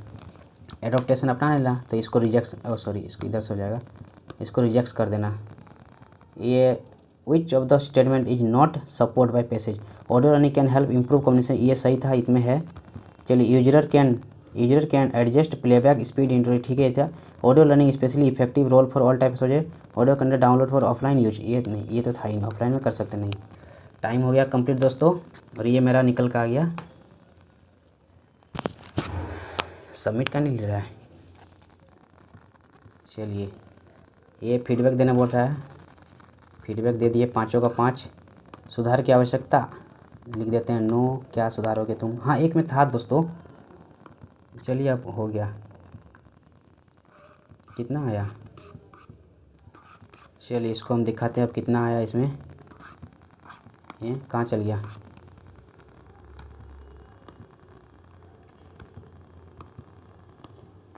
अपना लेना, तो इसको इसको इधर से हो जाएगा, इसको रिजेक्ट कर देना। ये which of the statement is not support by passage. Audio learning can help improve communication, ये सही था, इसमें है। चलिए user can adjust playback speed interview, ठीक है था। Audio learning specially effective role for all types subject. Audio content download for offline use, ये नहीं, ये तो था ही नहीं, ऑफलाइन में कर सकते नहीं। टाइम हो गया कंप्लीट दोस्तों, और ये मेरा निकल का आ गया। सबमिट का नहीं ले रहा है। चलिए ये फीडबैक देना बोल रहा है, फीडबैक दे दिए, 5 का 5। सुधार की आवश्यकता लिख देते हैं, नो। क्या सुधारोगे तुम? हाँ, एक में था दोस्तों। चलिए अब हो गया। कितना आया? चलिए इसको हम दिखाते हैं अब कितना आया इसमें। ये कहाँ चल गया?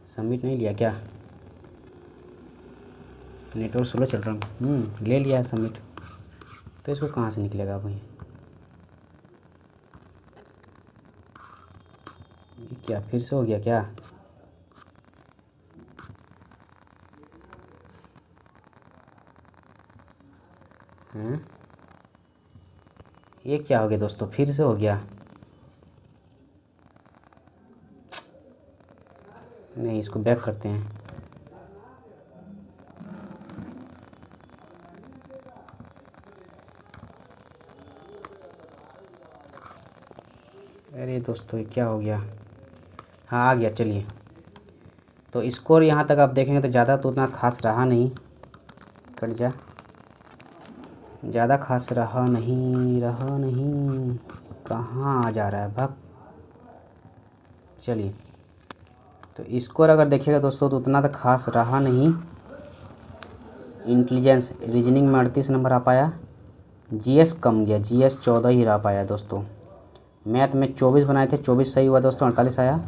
सबमिट नहीं लिया क्या? नेटवर्क स्लो चल रहा, ले लिया है सबमिट, तो इसको कहाँ से निकलेगा भाई? क्या फिर से हो गया क्या? हैं, ये क्या हो गया दोस्तों? फिर से हो गया? नहीं, इसको बैक करते हैं। अरे दोस्तों ये क्या हो गया? हाँ आ गया। चलिए तो स्कोर यहाँ तक आप देखेंगे तो ज़्यादा तो उतना खास रहा नहीं। कट जा, ज़्यादा खास रहा नहीं कहाँ आ जा रहा है भग। चलिए तो स्कोर अगर देखिएगा दोस्तों तो उतना तो खास रहा नहीं। इंटेलिजेंस रीजनिंग में 38 नंबर आ पाया, जीएस कम गया, जीएस 14 ही रह पाया दोस्तों। मैथ में 24 बनाए थे, 24 सही हुआ दोस्तों, 48 आया।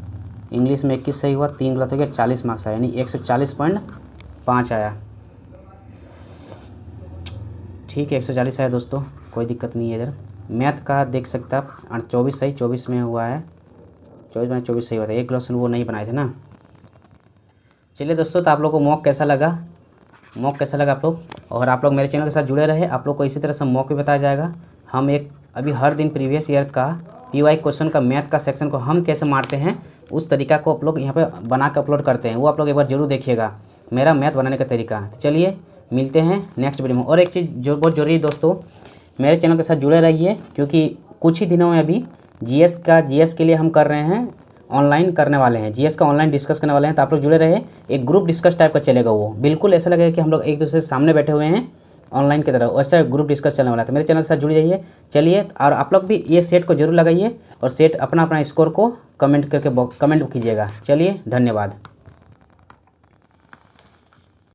इंग्लिश में 21 सही हुआ, 3 गलत हो गया, 40 मार्क्स आया, यानी 140.5 आया। ठीक है 140 आया दोस्तों, कोई दिक्कत नहीं है। इधर मैथ का देख सकते आप, 24 सही, 24 में हुआ है, 24 में 24 सही हुआ था। एक क्वेश्चन वो नहीं बनाए थे ना। चलिए दोस्तों, तो आप लोग को मॉक कैसा लगा आप लोग? और आप लोग मेरे चैनल के साथ जुड़े रहे। आप लोग को इसी तरह से मॉक भी बताया जाएगा। हम अभी हर दिन प्रीवियस ईयर का पीवाई क्वेश्चन का मैथ का सेक्शन को हम कैसे मारते हैं उस तरीका को आप लोग यहाँ पे बना के अपलोड करते हैं, वो आप लोग एक बार जरूर देखिएगा, मेरा मैथ बनाने का तरीका। तो चलिए मिलते हैं नेक्स्ट वीडियो में। और एक चीज़ जो बहुत ज़रूरी है दोस्तों, मेरे चैनल के साथ जुड़े रहिए, क्योंकि कुछ ही दिनों में अभी जीएस के लिए हम कर रहे हैं, ऑनलाइन करने वाले हैं, जीएस का ऑनलाइन डिस्कस करने वाले हैं। तो आप लोग जुड़े रहे, एक ग्रुप डिस्कस टाइप का चलेगा, वो बिल्कुल ऐसा लगेगा कि हम लोग एक दूसरे के सामने बैठे हुए हैं ऑनलाइन की तरह, वैसा ग्रुप डिस्कस चलने वाला है। तो मेरे चैनल के साथ जुड़ जाइए। चलिए, और आप लोग भी ये सेट को जरूर लगाइए, और सेट अपना स्कोर को कमेंट कीजिएगा। चलिए धन्यवाद।